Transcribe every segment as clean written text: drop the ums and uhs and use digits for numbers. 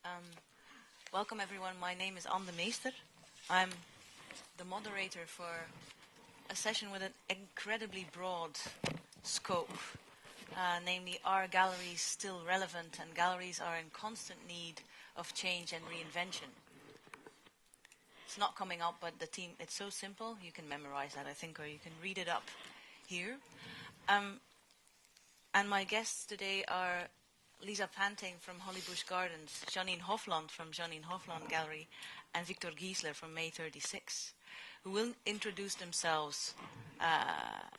Um, Welcome everyone. My name is Demeester. I'm the moderator for a session with an incredibly broad scope, namely, are galleries still relevant, and galleries are in constant need of change and reinvention. It's not coming up, but it's so simple, you can memorize that, I think, or you can read it up here. And my guests today are Lisa Panting from Hollybush Gardens, Jeanine Hofland from Jeanine Hofland Gallery, and Victor Gisler from May 36, who will introduce themselves.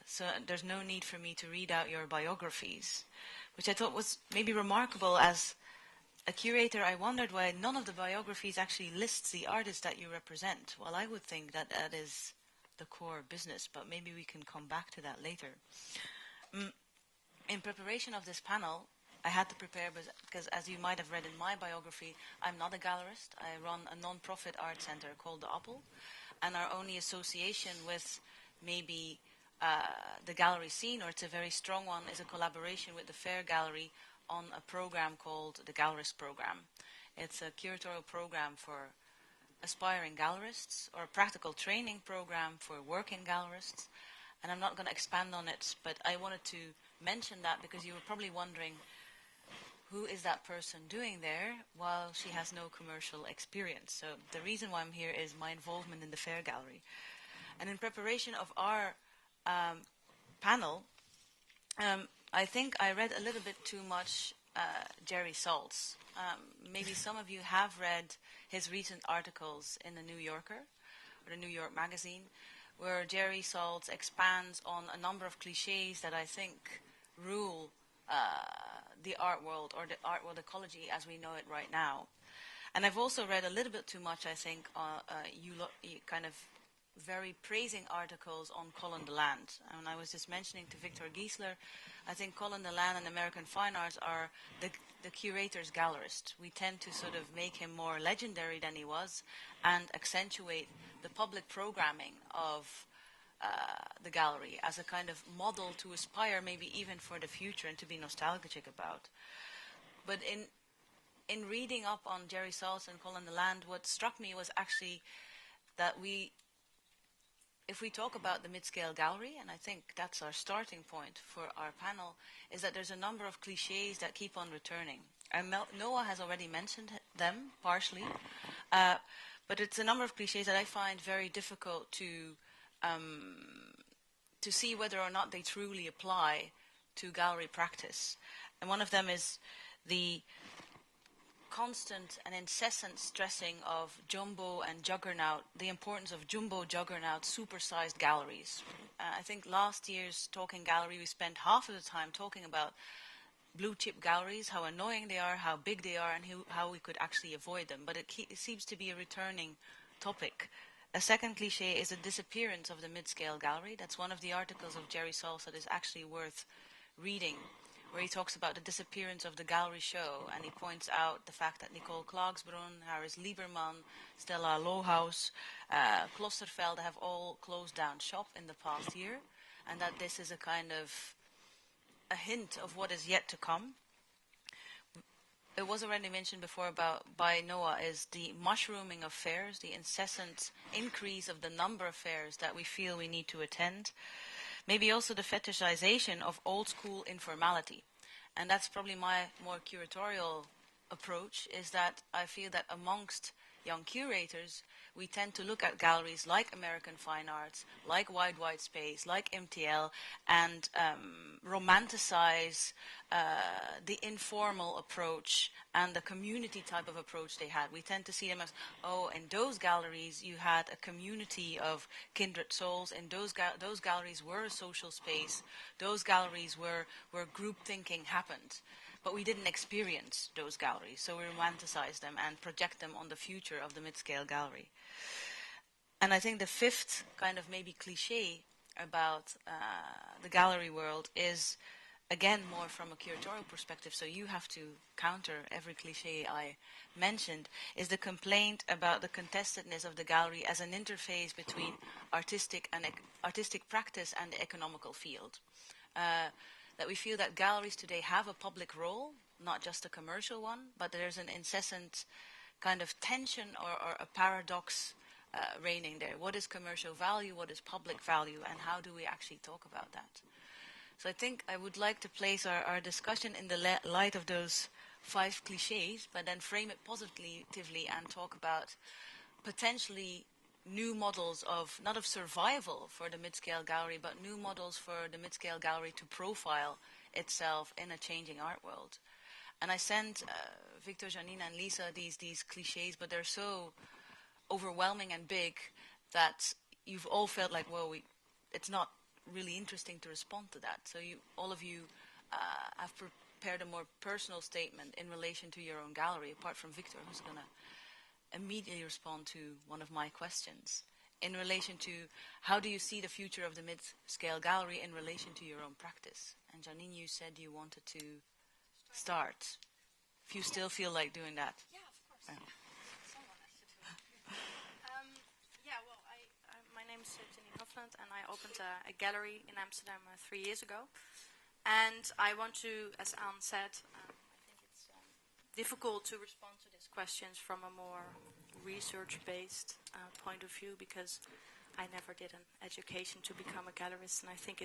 So there's no need for me to read out your biographies, which I thought was maybe remarkable. As a curator, I wondered why none of the biographies actually lists the artists that you represent. Well, I would think that that is the core business, but maybe we can come back to that later. In preparation of this panel, I had to prepare because, as you might have read in my biography, I'm not a gallerist. I run a non-profit art center called The Apple, and our only association with maybe the gallery scene, or it's a very strong one, is a collaboration with the Fair Gallery on a program called the Gallerist Program. It's a curatorial program for aspiring gallerists, or a practical training program for working gallerists. And I'm not going to expand on it, but I wanted to mention that because you were probably wondering, who is that person doing there while she has no commercial experience? So the reason why I'm here is my involvement in the Fair Gallery. And in preparation of our panel, I think I read a little bit too much Jerry Saltz. Maybe some of you have read his recent articles in the New Yorker, or the New York Magazine, where Jerry Saltz expands on a number of cliches that I think rule the art world, or the art world ecology as we know it right now. And I've also read a little bit too much, I think, you kind of very praising articles on Colin Deland. And I was just mentioning to Victor Gisler, I think Colin Deland and American Fine Arts are the curator's gallerist. We tend to sort of make him more legendary than he was and accentuate the public programming of the gallery as a kind of model to aspire maybe even for the future and to be nostalgic about. But in reading up on Jerry Saltz and Colin Deland, what struck me was actually that if we talk about the mid-scale gallery, and I think that's our starting point for our panel, is that there's a number of cliches that keep on returning. And Noah has already mentioned them, partially, but it's a number of cliches that I find very difficult to see whether or not they truly apply to gallery practice. And one of them is the constant and incessant stressing of jumbo and juggernaut, the importance of jumbo, juggernaut, supersized galleries. I think last year's Talking Gallery, we spent half of the time talking about blue chip galleries, how annoying they are, how big they are, and how we could actually avoid them. But it seems to be a returning topic. A second cliche is the disappearance of the mid-scale gallery. That's one of the articles of Jerry Saltz that is actually worth reading, where he talks about the disappearance of the gallery show, and he points out the fact that Nicole Klagsbrunn, Harris Lieberman, Stella Lohaus, Klosterveld have all closed down shop in the past year, and that this is a kind of a hint of what is yet to come. It was already mentioned before by Noah, is the mushrooming of fairs, the incessant increase of the number of fairs that we feel we need to attend. Maybe also the fetishization of old school informality. And that's probably my more curatorial approach, is that I feel that amongst young curators, we tend to look at galleries like American Fine Arts, like Wide Wide Space, like MTL, and romanticize the informal approach and the community type of approach they had. We tend to see them as, oh, in those galleries you had a community of kindred souls, and those galleries were a social space, those galleries where group thinking happened. But we didn't experience those galleries, so we romanticize them and project them on the future of the mid-scale gallery. And I think the fifth kind of maybe cliche about the gallery world is, again, more from a curatorial perspective, so you have to counter every cliche I mentioned, is the complaint about the contestedness of the gallery as an interface between artistic practice and the economical field. That we feel that galleries today have a public role, not just a commercial one, but there's an incessant kind of tension or a paradox reigning there. What is commercial value? What is public value? And how do we actually talk about that? So I think I would like to place our discussion in the light of those 5 cliches, but then frame it positively and talk about potentially new models of, not of survival for the mid-scale gallery, but new models for the mid-scale gallery to profile itself in a changing art world. And I sent Victor, Jeanine, and Lisa these cliches, but they're so overwhelming and big that you've all felt like, well, it's not really interesting to respond to that. So all of you have prepared a more personal statement in relation to your own gallery, apart from Victor, who's going to immediately respond to one of my questions in relation to how do you see the future of the mid-scale gallery in relation to your own practice. And Jeanine, you said you wanted to start. If you still feel like doing that. Yeah, of course. Yeah. Someone has to do it. My name is Jeanine Hofland, and I opened a gallery in Amsterdam 3 years ago. And I want to, as Anne said, I think it's difficult to respond to these questions from a more research-based point of view, because I never did an education to become a gallerist, and I think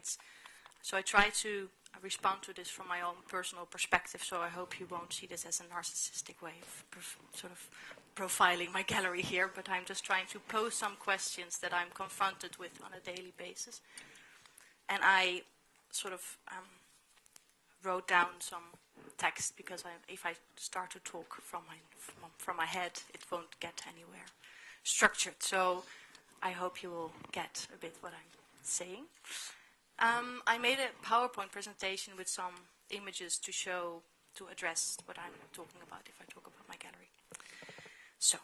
so I try to respond to this from my own personal perspective, so I hope you won't see this as a narcissistic way of sort of profiling my gallery here, but I'm just trying to pose some questions that I'm confronted with on a daily basis. And I sort of wrote down some text, because if I start to talk from my head, it won't get anywhere structured. So I hope you will get a bit what I'm saying. I made a PowerPoint presentation with some images to address what I'm talking about if I talk about my gallery. So,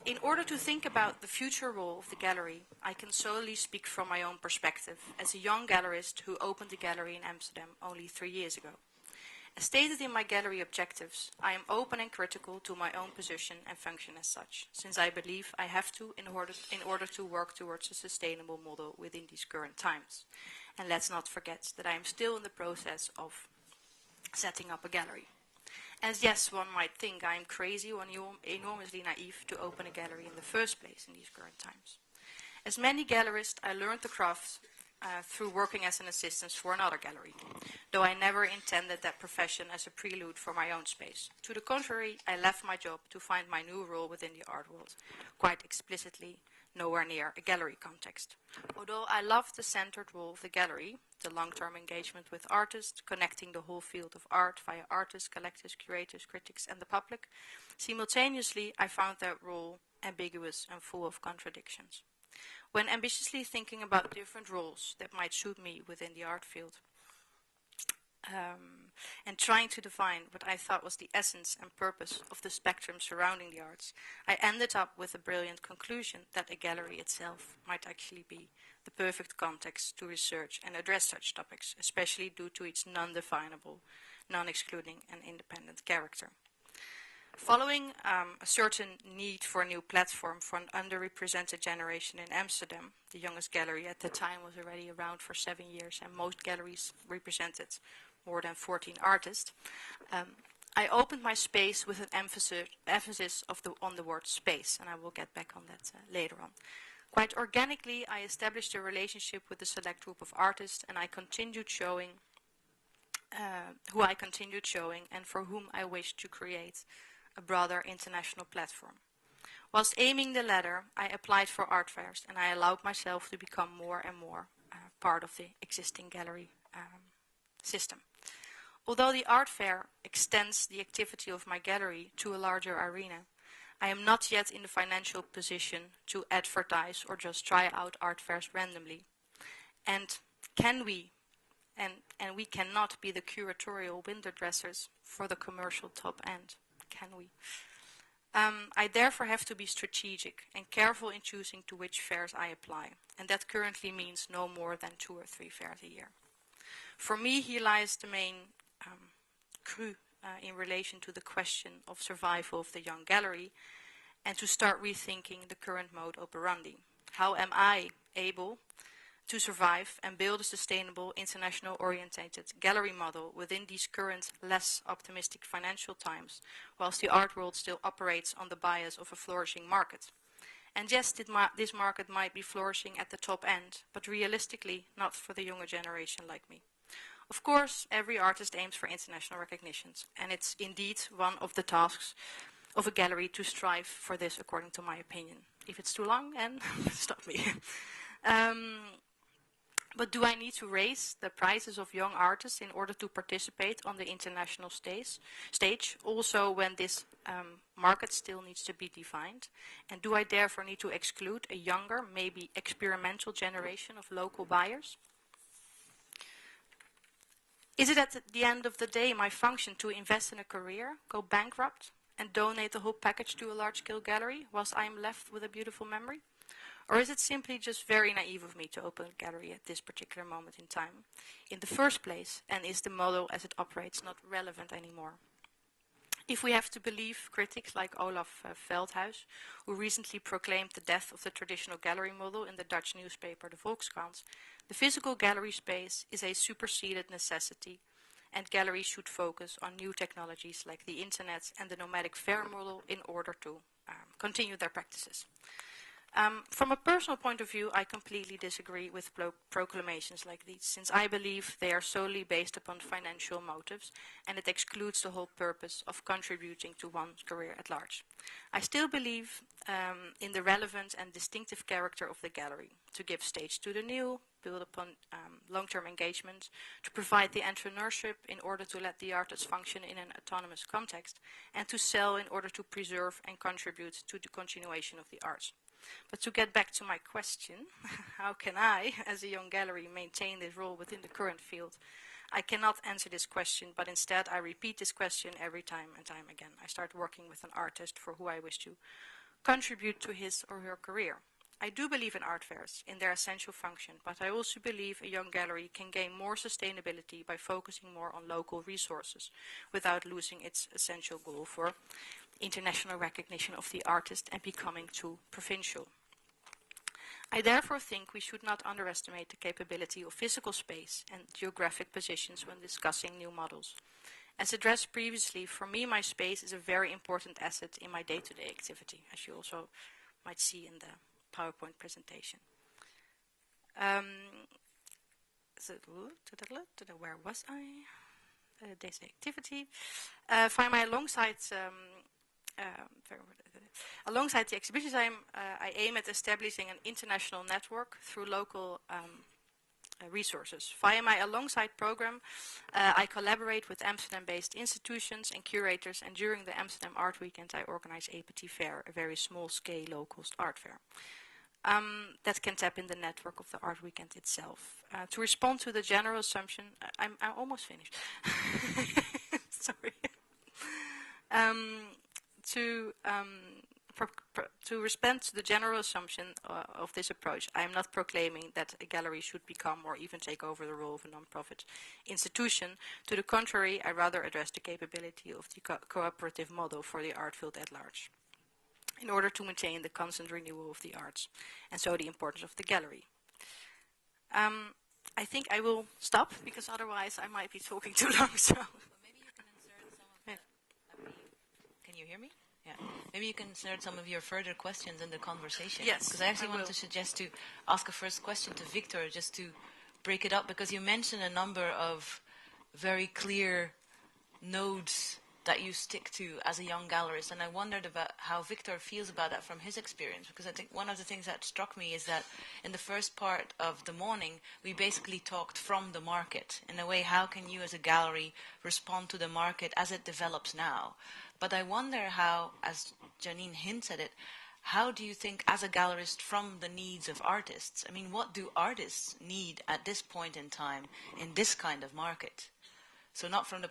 in order to think about the future role of the gallery, I can solely speak from my own perspective as a young gallerist who opened a gallery in Amsterdam only 3 years ago. As stated in my gallery objectives, I am open and critical to my own position and function as such, since I believe I have to in order to work towards a sustainable model within these current times. And let's not forget that I am still in the process of setting up a gallery. And yes, one might think I am crazy or enormously naive to open a gallery in the first place in these current times. As many gallerists, I learned the craft through working as an assistant for another gallery, though I never intended that profession as a prelude for my own space. To the contrary, I left my job to find my new role within the art world, quite explicitly nowhere near a gallery context. Although I love the centered role of the gallery, the long-term engagement with artists, connecting the whole field of art via artists, collectors, curators, critics, and the public, simultaneously I found that role ambiguous and full of contradictions. When ambitiously thinking about different roles that might suit me within the art field, and trying to define what I thought was the essence and purpose of the spectrum surrounding the arts, I ended up with a brilliant conclusion that a gallery itself might actually be the perfect context to research and address such topics, especially due to its non-definable, non-excluding and independent character. Following a certain need for a new platform for an underrepresented generation in Amsterdam, the youngest gallery at the time was already around for 7 years, and most galleries represented more than 14 artists, I opened my space with an emphasis on the word space, and I will get back on that later on. Quite organically, I established a relationship with a select group of artists, and I continued showing, and for whom I wished to create a broader international platform. Whilst aiming the latter, I applied for art fairs, and I allowed myself to become more and more part of the existing gallery system. Although the art fair extends the activity of my gallery to a larger arena, I am not yet in the financial position to advertise or just try out art fairs randomly. And we cannot be the curatorial window dressers for the commercial top end, can we? I therefore have to be strategic and careful in choosing to which fairs I apply, and that currently means no more than 2 or 3 fairs a year. For me, here lies the main clue in relation to the question of survival of the young gallery, and to start rethinking the current mode operandi. How am I able to survive and build a sustainable, international-orientated gallery model within these current, less optimistic financial times, whilst the art world still operates on the bias of a flourishing market. And yes, this market might be flourishing at the top end, but realistically not for the younger generation like me. Of course, every artist aims for international recognitions, and it's indeed one of the tasks of a gallery to strive for this, according to my opinion. If it's too long, and stop me. But do I need to raise the prices of young artists in order to participate on the international stage, also when this market still needs to be defined? And do I therefore need to exclude a younger, maybe experimental generation of local buyers? Is it at the end of the day my function to invest in a career, go bankrupt, and donate the whole package to a large-scale gallery whilst I am left with a beautiful memory? Or is it simply just very naive of me to open a gallery at this particular moment in time in the first place, and is the model as it operates not relevant anymore? If we have to believe critics like Olaf Veldhuis, who recently proclaimed the death of the traditional gallery model in the Dutch newspaper De Volkskrant, the physical gallery space is a superseded necessity, and galleries should focus on new technologies like the internet and the nomadic fair model in order to continue their practices. From a personal point of view, I completely disagree with proclamations like these, since I believe they are solely based upon financial motives, and it excludes the whole purpose of contributing to one's career at large. I still believe in the relevant and distinctive character of the gallery, to give stage to the new, build upon long-term engagement, to provide the entrepreneurship in order to let the artist function in an autonomous context, and to sell in order to preserve and contribute to the continuation of the arts. But to get back to my question, how can I, as a young gallery, maintain this role within the current field? I cannot answer this question, but instead I repeat this question every time and time again. I start working with an artist for who I wish to contribute to his or her career. I do believe in art fairs, in their essential function, but I also believe a young gallery can gain more sustainability by focusing more on local resources, without losing its essential goal for international recognition of the artist and becoming too provincial. I therefore think we should not underestimate the capability of physical space and geographic positions when discussing new models. As addressed previously, for me my space is a very important asset in my day-to-day activity, as you also might see in the PowerPoint presentation. Where was I? Day-to-day activity. Alongside the exhibitions, I aim at establishing an international network through local resources. Via my Alongside program, I collaborate with Amsterdam-based institutions and curators, and during the Amsterdam Art Weekend, I organize a petit fair, a very small-scale, low-cost art fair. That can tap in the network of the Art Weekend itself. To respond to the general assumption, I'm almost finished. Sorry. To respond to the general assumption of this approach, I am not proclaiming that a gallery should become or even take over the role of a non-profit institution. To the contrary, I rather address the capability of the cooperative model for the art field at large, in order to maintain the constant renewal of the arts, and so the importance of the gallery. I think I will stop, because otherwise I might be talking too long. So. Maybe you can insert some of Can you hear me? Yeah. Maybe you can insert some of your further questions in the conversation. Yes, because I actually wanted to suggest to ask a first question to Victor, just to break it up, because you mentioned a number of very clear nodes that you stick to as a young gallerist, and I wondered about how Victor feels about that from his experience, because I think one of the things that struck me is that in the first part of the morning we basically talked from the market. In a way, how can you as a gallery respond to the market as it develops now? But I wonder how, as Jeanine hints at it, how do you think as a gallerist from the needs of artists? I mean, what do artists need at this point in time in this kind of market? So not from the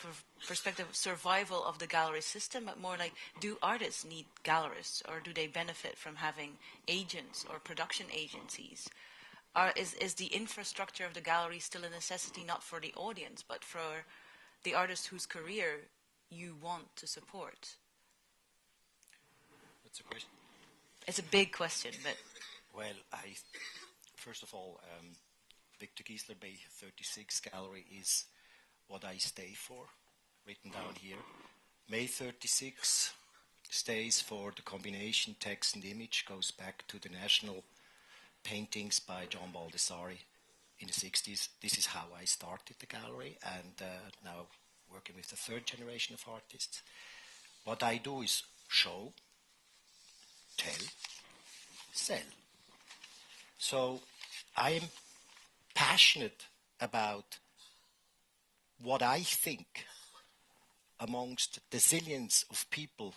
perspective of survival of the gallery system, but more like, do artists need gallerists, or do they benefit from having agents or production agencies? Is the infrastructure of the gallery still a necessity not for the audience, but for the artist whose career you want to support? That's a question. It's a big question, but... Well, first of all, Victor Gisler Bay 36 gallery is what I stay for, written down here. May 36 stays for the combination text and image, goes back to the national paintings by John Baldessari in the 60s. This is how I started the gallery, and now working with the third generation of artists. What I do is show, tell, sell. So I'm passionate about what I think amongst the zillions of people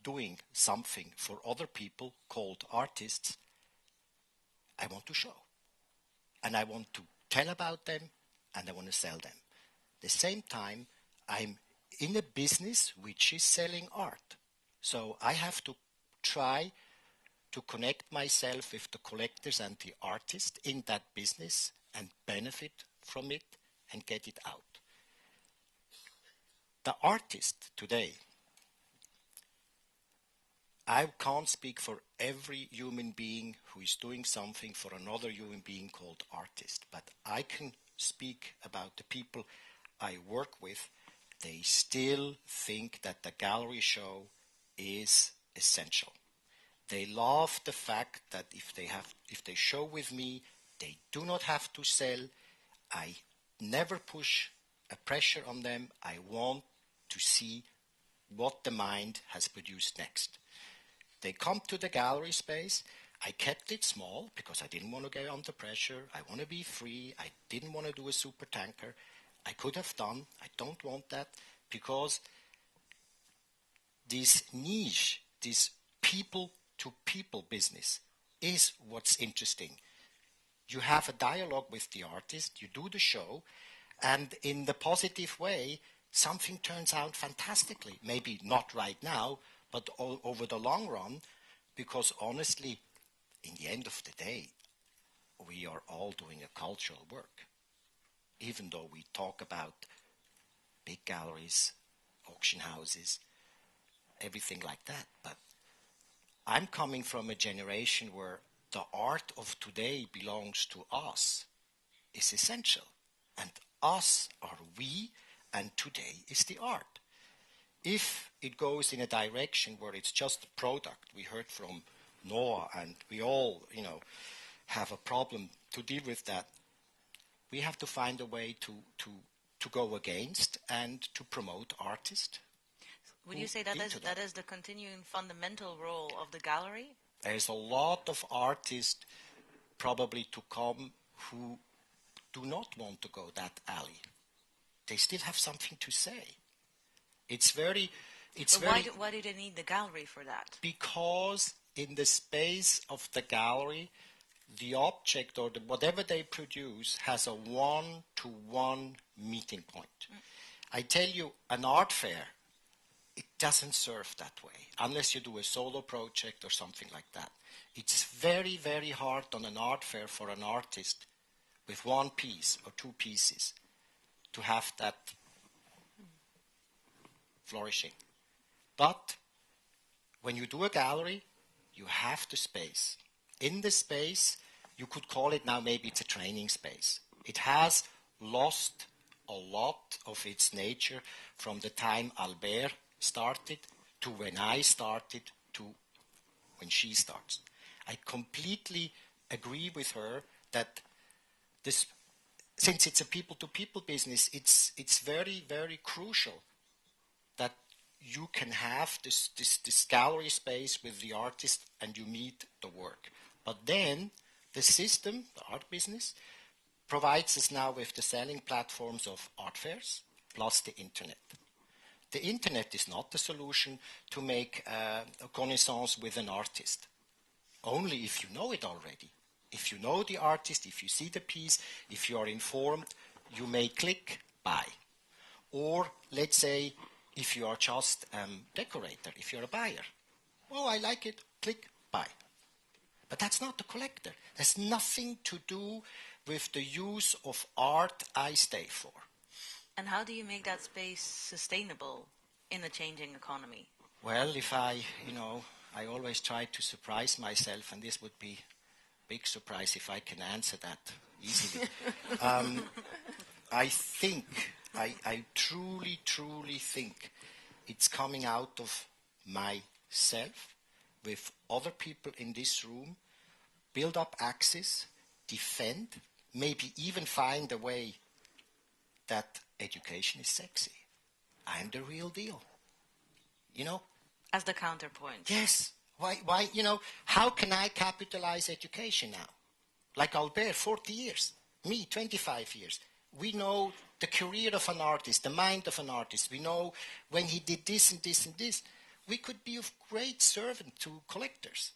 doing something for other people called artists, I want to show. And I want to tell about them, and I want to sell them. At the same time, I'm in a business which is selling art. So I have to try to connect myself with the collectors and the artists in that business and benefit from it and get it out. The artist today, I can't speak for every human being who is doing something for another human being called artist, but I can speak about the people I work with. They still think that the gallery show is essential. They love the fact that if they show with me, they do not have to sell. I never push a pressure on them. I want to see what the mind has produced next. They come to the gallery space. I kept it small because I didn't want to get under pressure. I want to be free. I didn't want to do a super tanker. I could have done. I don't want that because this niche, this people-to-people business is what's interesting. You have a dialogue with the artist, you do the show, and in the positive way, something turns out fantastically. Maybe not right now, but over the long run, because honestly, in the end of the day, we are all doing a cultural work. Even though we talk about big galleries, auction houses, everything like that. But I'm coming from a generation where the art of today belongs to us, is essential. And us are we, and today is the art. If it goes in a direction where it's just a product, we heard from Noah, and we all, have a problem to deal with that, we have to find a way to go against and to promote artists. Would you say that is the continuing fundamental role of the gallery? There's a lot of artists probably to come who do not want to go that alley. They still have something to say. Why do they need the gallery for that? Because in the space of the gallery, the object or whatever they produce has a one-to-one meeting point. I tell you, an art fair, it doesn't serve that way, unless you do a solo project or something like that. It's very, very hard on an art fair for an artist with one piece or two pieces to have that flourishing. But when you do a gallery, you have the space. In the space, you could call it now, maybe it's a training space. It has lost a lot of its nature from the time Albert started to when I started to when she starts. I completely agree with her that this, since it's a people-to-people business, it's very, very crucial that you can have this gallery space with the artist and you meet the work. But then the system, the art business, provides us now with the selling platforms of art fairs plus the internet. The internet is not the solution to make a connaissance with an artist. Only if you know it already. If you know the artist, if you see the piece, if you are informed, you may click buy. Or let's say if you are just a decorator, if you're a buyer. Oh, I like it, click buy. But that's not the collector. There's nothing to do with the use of art I stay for. And how do you make that space sustainable in a changing economy? Well, if I always try to surprise myself, and this would be big surprise if I can answer that easily. I truly, truly think it's coming out of myself, with other people in this room, build up access, defend, maybe even find a way that education is sexy. I'm the real deal. You know? As the counterpoint. Yes. Why, how can I capitalize education now? Like Albert, 40 years. Me, 25 years. We know the career of an artist, the mind of an artist. We know when he did this and this and this. We could be of great servant to collectors.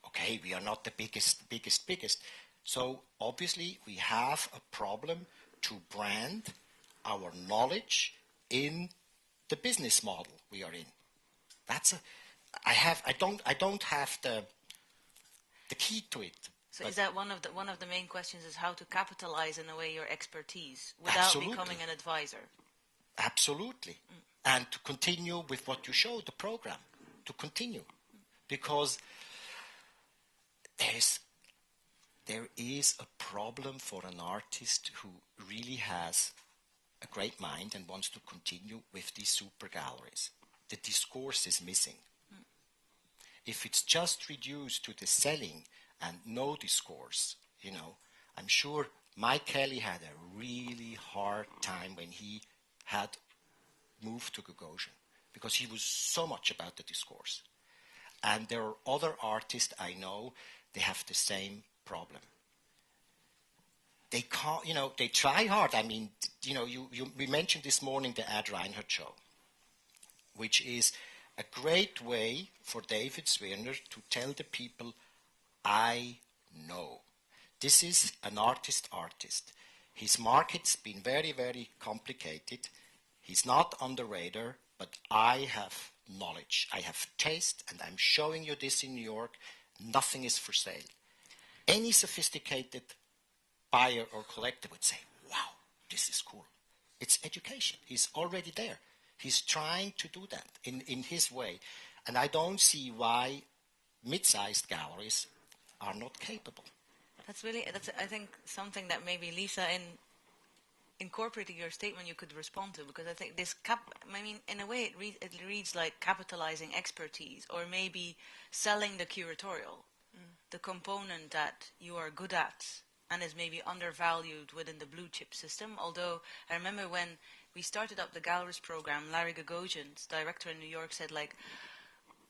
Okay, we are not the biggest. So obviously we have a problem to brand our knowledge in the business model we are in. I don't have the key to it. So is that one of the main questions, is how to capitalize in a way your expertise without Absolutely. becoming an advisor? Absolutely. And to continue with what you showed, the program, to continue. Because there is a problem for an artist who really has a great mind and wants to continue with these super galleries. The discourse is missing. If it's just reduced to the selling and no discourse, I'm sure Mike Kelly had a really hard time when he had moved to Gagosian, because he was so much about the discourse. And there are other artists I know, they have the same problem. They can't, they try hard. I mean, we mentioned this morning the Ad Reinhardt show, which is a great way for David Zwirner to tell the people, I know. This is an artist. His market's been very, very complicated. He's not on the radar, but I have knowledge. I have taste, and I'm showing you this in New York. Nothing is for sale. Any sophisticated buyer or collector would say, wow, this is cool. It's education. He's already there. He's trying to do that in his way. And I don't see why mid-sized galleries are not capable. That's I think, something that maybe Lisa, in incorporating your statement, you could respond to, because I think in a way it reads like capitalizing expertise, or maybe selling the curatorial, the component that you are good at and is maybe undervalued within the blue chip system. Although I remember when we started up the galleries program, Larry Gagosian's director in New York said,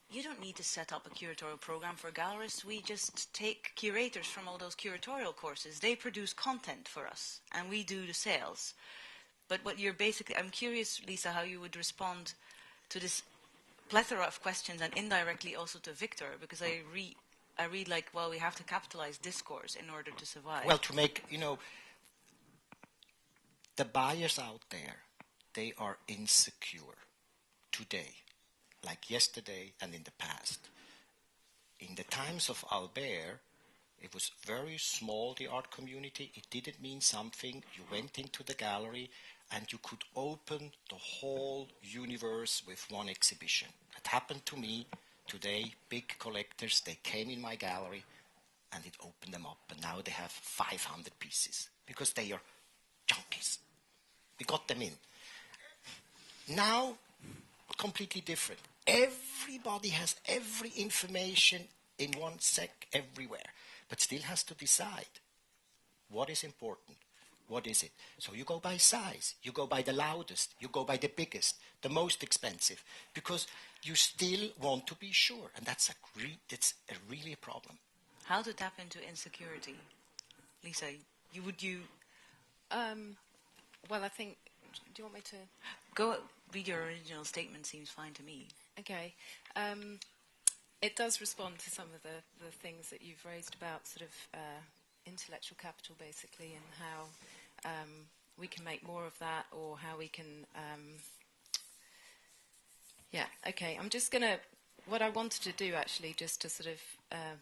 you don't need to set up a curatorial program for gallerists. We just take curators from all those curatorial courses. They produce content for us, and we do the sales. But what you're basically, I'm curious, Lisa, how you would respond to this plethora of questions, and indirectly also to Victor, because I read we have to capitalize discourse in order to survive. Well, to make, the buyers out there, they are insecure today, like yesterday and in the past. In the times of Albert, it was very small, the art community. It didn't mean something. You went into the gallery and you could open the whole universe with one exhibition. It happened to me today. Big collectors, they came in my gallery and it opened them up. And now they have 500 pieces because they are junkies. We got them in. Now, completely different. Everybody has every information in one sec everywhere, but still has to decide what is important, what is it. So you go by size, you go by the loudest, you go by the biggest, the most expensive, because you still want to be sure, and that's really a problem. How to tap into insecurity, Lisa? Well, I think. Do you want me to go read your original statement? Seems fine to me. Okay. It does respond to some of the things that you've raised about sort of intellectual capital, basically, and how we can make more of that, or how we can... okay. I'm just going to... What I wanted to do, actually, just to sort of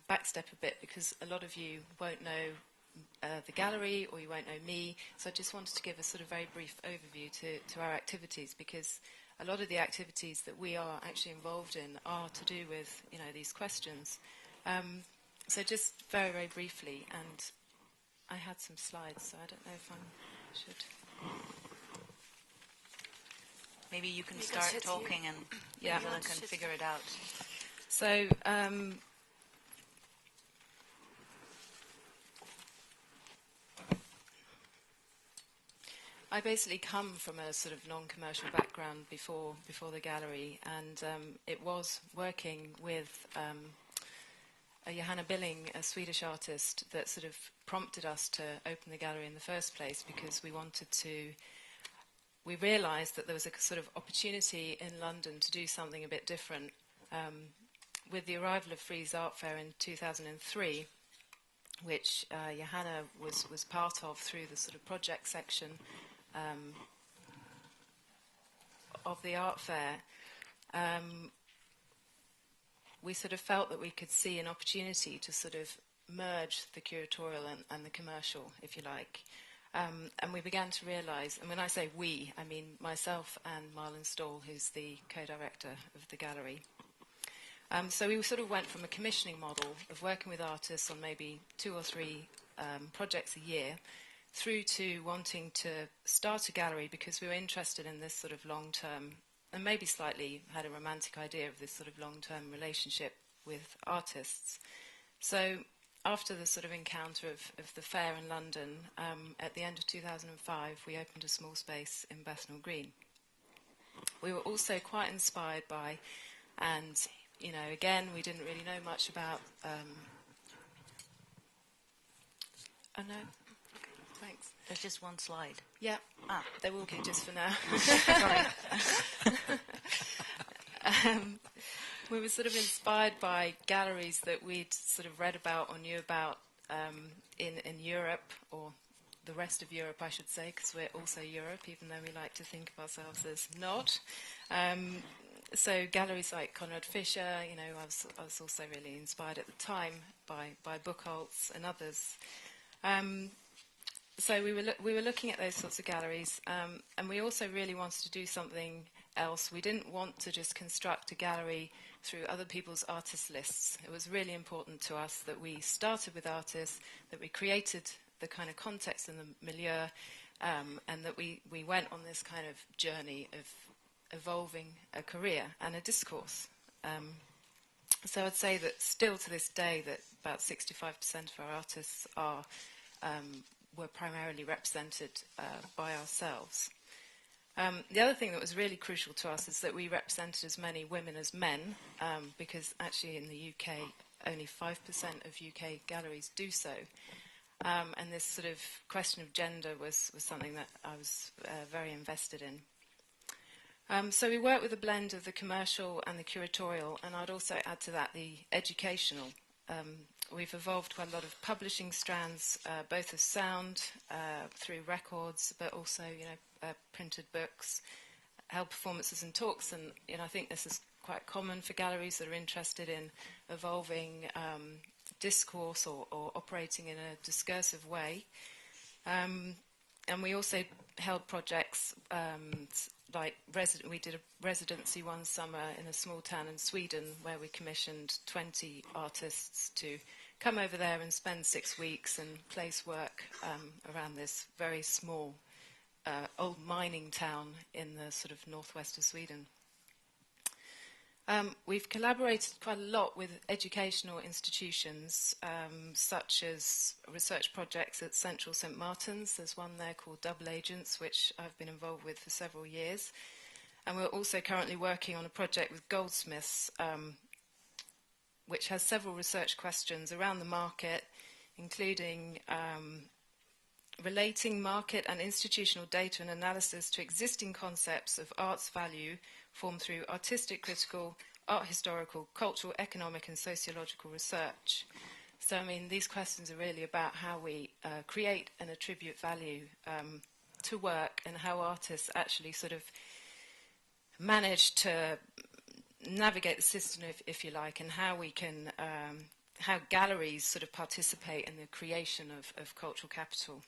backstep a bit, because a lot of you won't know the gallery, or you won't know me, so I just wanted to give a sort of very brief overview to our activities, because a lot of the activities that we are actually involved in are to do with, these questions. So just very, very briefly, and I had some slides, so I don't know if I should... Maybe you can You can start sit talking here. and Yeah. Gisler can figure it out. So, I basically come from a sort of non-commercial background before the gallery, and it was working with Johanna Billing, a Swedish artist, that sort of prompted us to open the gallery in the first place, because we realised that there was a sort of opportunity in London to do something a bit different. With the arrival of Frieze Art Fair in 2003, which Johanna was part of through the sort of project section of the art fair, we sort of felt that we could see an opportunity to sort of merge the curatorial and the commercial, if you like. And we began to realise, and when I say we, I mean myself and Marlon Stahl, who's the co-director of the gallery. So we sort of went from a commissioning model of working with artists on maybe 2 or 3 projects a year, through to wanting to start a gallery because we were interested in this sort of long-term, and maybe slightly had a romantic idea of this sort of long-term relationship with artists. So after the sort of encounter of the fair in London, at the end of 2005, we opened a small space in Bethnal Green. We were also quite inspired by, and you know, again, we didn't really know much about... oh, no? Okay, thanks. There's just one slide. Yeah, Ah. they will be just for now. Sorry. We were sort of inspired by galleries that we'd sort of read about or knew about in Europe, or the rest of Europe, I should say, because we're also Europe, even though we like to think of ourselves as not. So galleries like Conrad Fischer, you know, I was also really inspired at the time by Buchholz and others. So we were looking at those sorts of galleries, and we also really wanted to do something else. We didn't want to just construct a gallery through other people's artist lists. It was really important to us that we started with artists, that we created the kind of context and the milieu, and that we went on this kind of journey of evolving a career and a discourse. So I'd say that still to this day that about 65% of our artists were primarily represented by ourselves. The other thing that was really crucial to us is that we represented as many women as men, because actually in the UK only 5% of UK galleries do so. And this sort of question of gender was something that I was very invested in. So we work with a blend of the commercial and the curatorial, and I'd also add to that the educational. We've evolved quite a lot of publishing strands, both of sound, through records, but also, you know, printed books, held performances and talks, and you know, I think this is quite common for galleries that are interested in evolving discourse or operating in a discursive way. And we also held projects like we did a residency one summer in a small town in Sweden where we commissioned 20 artists to come over there and spend 6 weeks and place work around this very small old mining town in the sort of northwest of Sweden. We've collaborated quite a lot with educational institutions, such as research projects at Central St Martin's. There's one there called Double Agents, which I've been involved with for several years. And we're also currently working on a project with Goldsmiths, which has several research questions around the market, including relating market and institutional data and analysis to existing concepts of art's value formed through artistic, critical, art historical, cultural, economic and sociological research. So, I mean, these questions are really about how we create and attribute value to work, and how artists actually sort of manage to navigate the system, if you like, and how we can, how galleries sort of participate in the creation of cultural capital.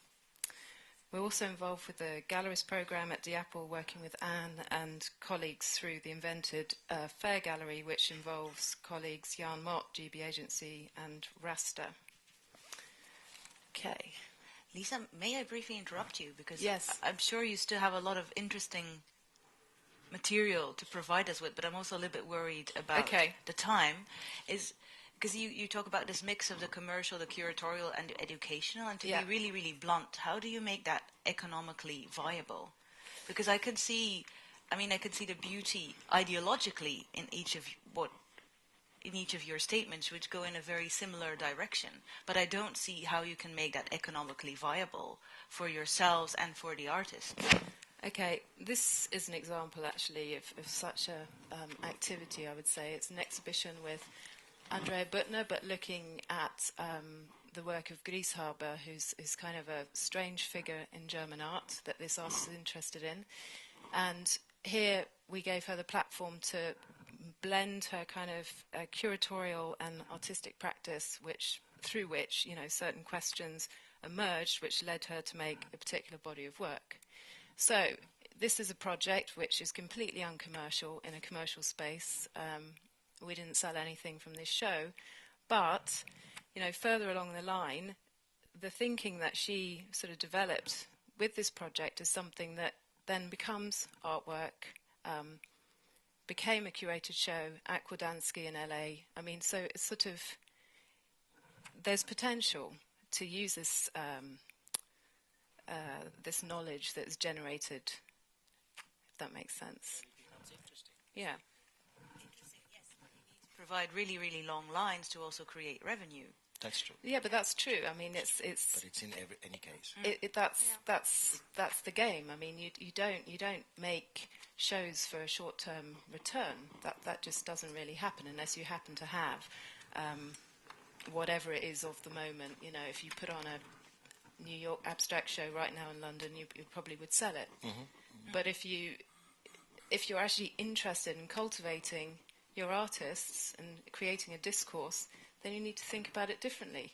We're also involved with the Gallerist program at the Apple, working with Anne and colleagues through the Invented Fair Gallery, which involves colleagues Jan Mott, GB Agency, and Rasta. Okay. Lisa, may I briefly interrupt you? Because Yes. I'm sure you still have a lot of interesting material to provide us with, but I'm also a little bit worried about the time. Because you talk about this mix of the commercial, the curatorial, and the educational, and to be really, really blunt, how do you make that economically viable? Because I can see the beauty ideologically in each of your statements, which go in a very similar direction, but I don't see how you can make that economically viable for yourselves and for the artists. Okay, this is an example actually of such a activity, I would say. It's an exhibition with Andrea Buttner, but looking at the work of Grieshaber, who's kind of a strange figure in German art that this artist is interested in. And here we gave her the platform to blend her kind of curatorial and artistic practice, through which certain questions emerged, which led her to make a particular body of work. So this is a project which is completely uncommercial in a commercial space. We didn't sell anything from this show, but further along the line, the thinking that she sort of developed with this project is something that then becomes artwork, became a curated show at Gdanski in LA. I mean, so it's sort of, there's potential to use this this knowledge that's generated, if that makes sense. That's interesting. Yeah. Interesting, yes. You need to provide really, really long lines to also create revenue. That's true. Yeah, but that's true. I mean, it's. But it's in any case. That's the game. I mean, you don't make shows for a short-term return. That just doesn't really happen unless you happen to have whatever it is of the moment. If you put on a New York abstract show right now in London, you probably would sell it. Mm-hmm. Mm-hmm. But if you're actually interested in cultivating your artists and creating a discourse, then you need to think about it differently.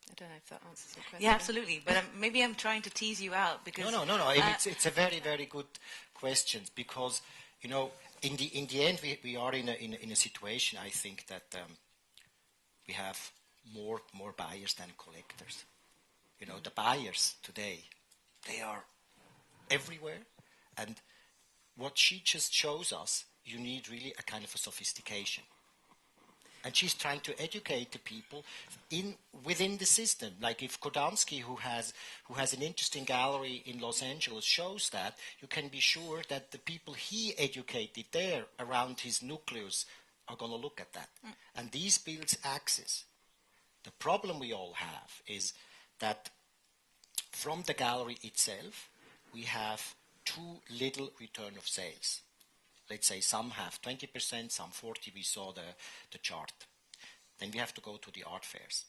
I don't know if that answers your question. Yeah, absolutely. But maybe I'm trying to tease you out because No. It's a very, very good question because in the end we are in a situation. I think that we have more buyers than collectors. The buyers today, they are everywhere, and what she just shows us, you need really a kind of a sophistication. And she's trying to educate the people within the system. Like if Gdanski, who has an interesting gallery in Los Angeles, shows that, you can be sure that the people he educated there around his nucleus are going to look at that. Mm. And these builds access. The problem we all have is that from the gallery itself, we have too little return of sales. Let's say some have 20%, some 40%, we saw the chart. Then we have to go to the art fairs.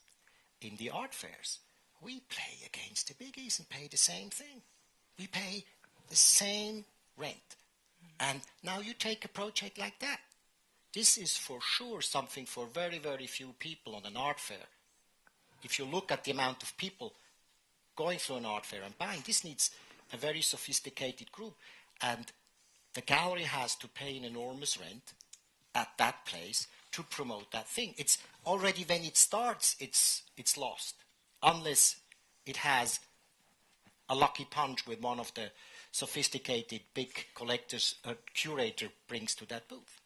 In the art fairs, we play against the biggies and pay the same thing. We pay the same rent. And now you take a project like that. This is for sure something for very, very few people on an art fair. If you look at the amount of people going through an art fair and buying, this needs a very sophisticated group. And the gallery has to pay an enormous rent at that place to promote that thing. It's already when it starts, it's lost. Unless it has a lucky punch with one of the sophisticated big collectors a curator brings to that booth.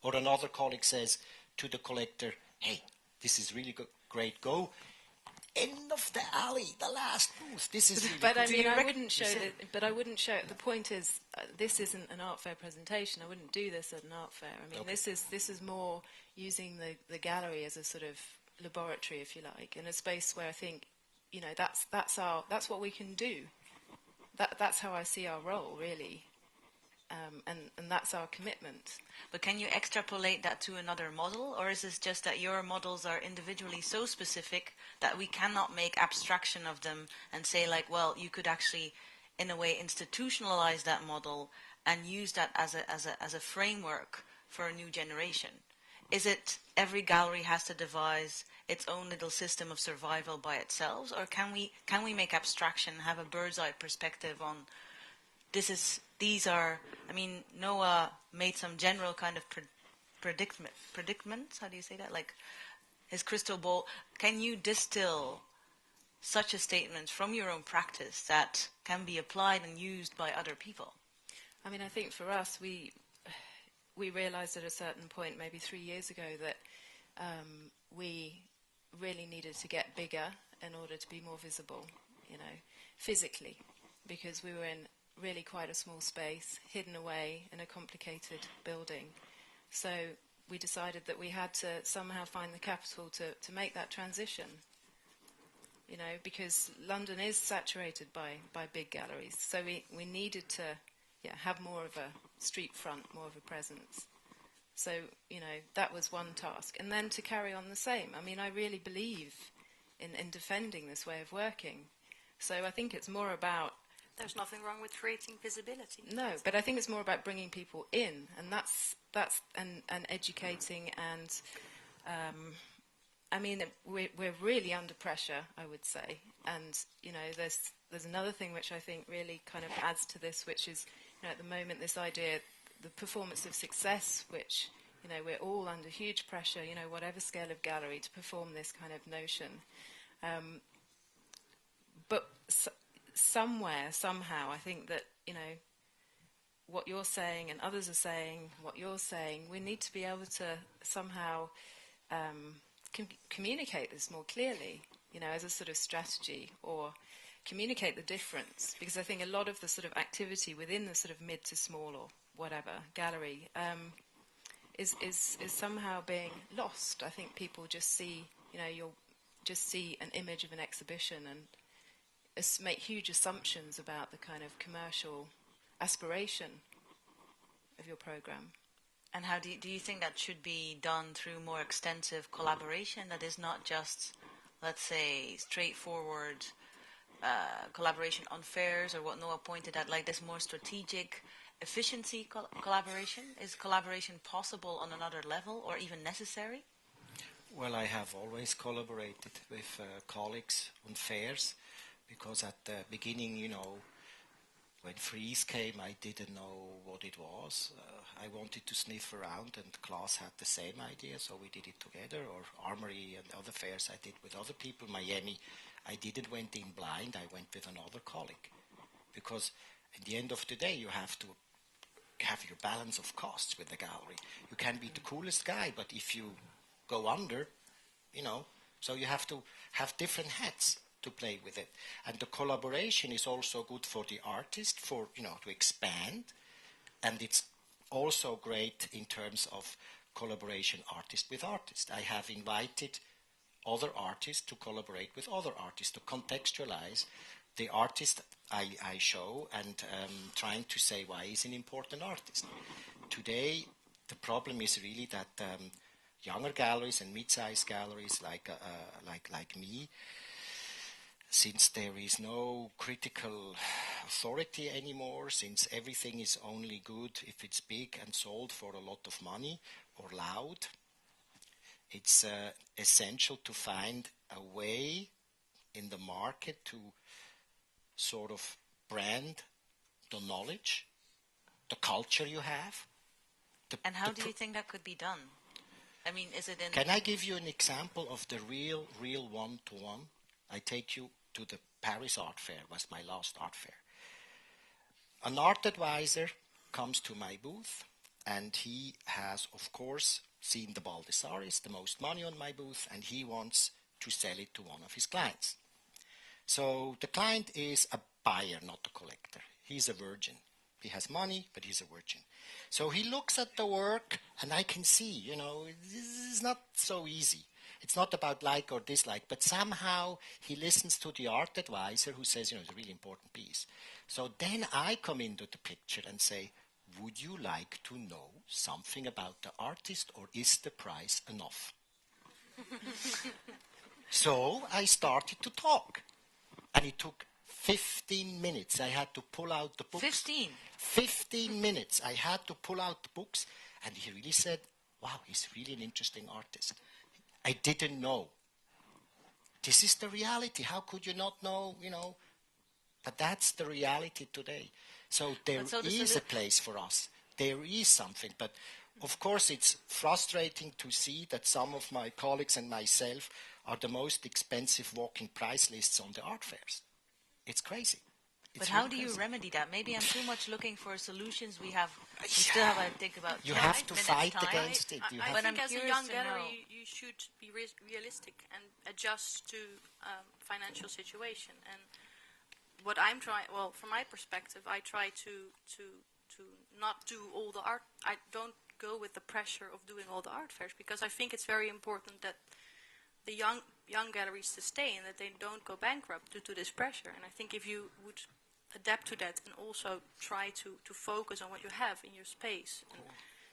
Or another colleague says to the collector, hey, this is really great, go. End of the alley, the last booth. This is really but cool. I mean, I wouldn't show it. But I wouldn't show it. The point is, this isn't an art fair presentation. I wouldn't do this at an art fair. I mean, Okay. this is more using the gallery as a sort of laboratory, if you like, in a space where I think, that's what we can do. That's how I see our role, really. And that's our commitment. But can you extrapolate that to another model, or is this just that your models are individually so specific that we cannot make abstraction of them and say, like, well, you could actually, in a way, institutionalize that model and use that as a framework for a new generation? is it every gallery has to devise its own little system of survival by itself, or can we make abstraction, have a bird's eye perspective on these are, I mean, Noah made some general kind of predicaments, how do you say that? Like his crystal ball. Can you distill such a statement from your own practice that can be applied and used by other people? I mean, I think for us, we realised at a certain point, maybe 3 years ago, that we really needed to get bigger in order to be more visible, physically, because we were in really quite a small space, hidden away in a complicated building. So we decided that we had to somehow find the capital to make that transition, because London is saturated by big galleries. So we needed to have more of a street front, more of a presence. So, that was one task. And then to carry on the same. I mean, I really believe in defending this way of working. So I think it's more about... There's nothing wrong with creating visibility. No, but I think it's more about bringing people in, and that's and educating, and I mean, we're really under pressure, I would say. And there's another thing which I think really kind of adds to this, which is at the moment this idea, the performance of success, which we're all under huge pressure, whatever scale of gallery, to perform this kind of notion. But somewhere, somehow, I think that, what you're saying and others are saying, what you're saying, we need to be able to somehow communicate this more clearly, as a sort of strategy, or communicate the difference. Because I think a lot of the sort of activity within the sort of mid to small or whatever gallery is somehow being lost. I think people just see, you'll just see an image of an exhibition and make huge assumptions about the kind of commercial aspiration of your program. And how do you think that should be done through more extensive collaboration that is not just, let's say, straightforward collaboration on fairs, or what Noah pointed at, like this more strategic efficiency collaboration? Is collaboration possible on another level, or even necessary? Well, I have always collaborated with colleagues on fairs, because at the beginning, when Freeze came, I didn't know what it was. I wanted to sniff around, and Klaas had the same idea, so we did it together. Or Armory and other fairs I did with other people. Miami, I didn't went in blind, I went with another colleague. Because at the end of the day, you have to have your balance of costs with the gallery. You can be the coolest guy, but if you go under, so you have to have different hats to play with it. And the collaboration is also good for the artist, for to expand, and it's also great in terms of collaboration artist with artist. I have invited other artists to collaborate with other artists, to contextualize the artist I show, and trying to say why he's an important artist. Today, the problem is really that younger galleries and mid-sized galleries like me, since there is no critical authority anymore, since everything is only good if it's big and sold for a lot of money or loud, it's essential to find a way in the market to sort of brand the knowledge, the culture you have. And how do you think that could be done? I mean, is it in... Can I give you an example of the real one-to-one? I take you to the Paris Art Fair, was my last art fair. An art advisor comes to my booth, and he has, of course, seen the Baldessaris, the most money on my booth, and he wants to sell it to one of his clients. So the client is a buyer, not a collector. He's a virgin. He has money, but he's a virgin. So he looks at the work, and I can see, this is not so easy. It's not about like or dislike, but somehow he listens to the art advisor who says, it's a really important piece. So then I come into the picture and say, would you like to know something about the artist, or is the price enough? So I started to talk, and it took 15 minutes. I had to pull out the books. 15 minutes. I had to pull out the books, and he really said, wow, he's really an interesting artist. I didn't know. This is the reality. How could you not know, But that's the reality today. So there is a place for us. There is something. But of course, it's frustrating to see that some of my colleagues and myself are the most expensive walking price lists on the art fairs. It's crazy. But how do you remedy that? Maybe I'm too much looking for solutions. We still have, I think, about You 12 have to minutes fight time. against it. I think as a young gallery, you should be realistic and adjust to financial situation. And what I'm trying, well, from my perspective, I try to not do all the art. I don't go with the pressure of doing all the art fairs, because I think it's very important that the young galleries sustain, that they don't go bankrupt due to this pressure. And I think if you would adapt to that and also try to focus on what you have in your space and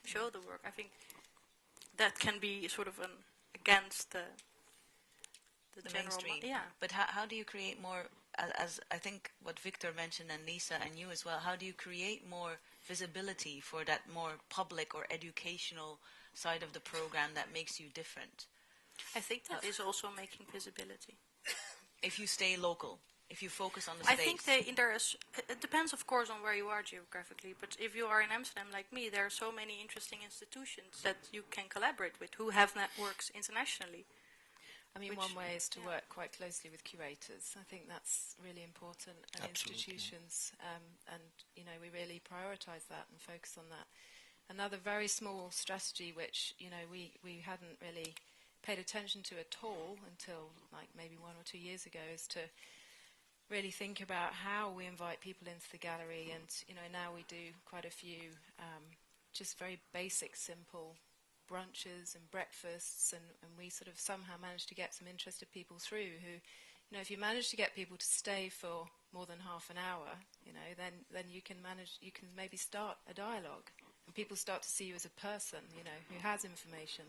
show the work, I think that can be sort of against the general mainstream. Yeah. But how do you create more, as I think what Victor mentioned, and Lisa and you as well, how do you create more visibility for that more public or educational side of the program that makes you different? I think that is also making visibility. If you stay local, if you focus on the space. I think it depends, of course, on where you are geographically. But if you are in Amsterdam like me, there are so many interesting institutions that you can collaborate with who have networks internationally. I mean, one way is to work quite closely with curators. I think that's really important, and institutions, and we really prioritise that and focus on that. Another very small strategy, which we hadn't really paid attention to at all until like maybe 1 or 2 years ago, is to really think about how we invite people into the gallery. And now we do quite a few just very basic, simple brunches and breakfasts, and we sort of somehow manage to get some interested people through who, if you manage to get people to stay for more than half an hour, then you can maybe start a dialogue, and people start to see you as a person, who has information.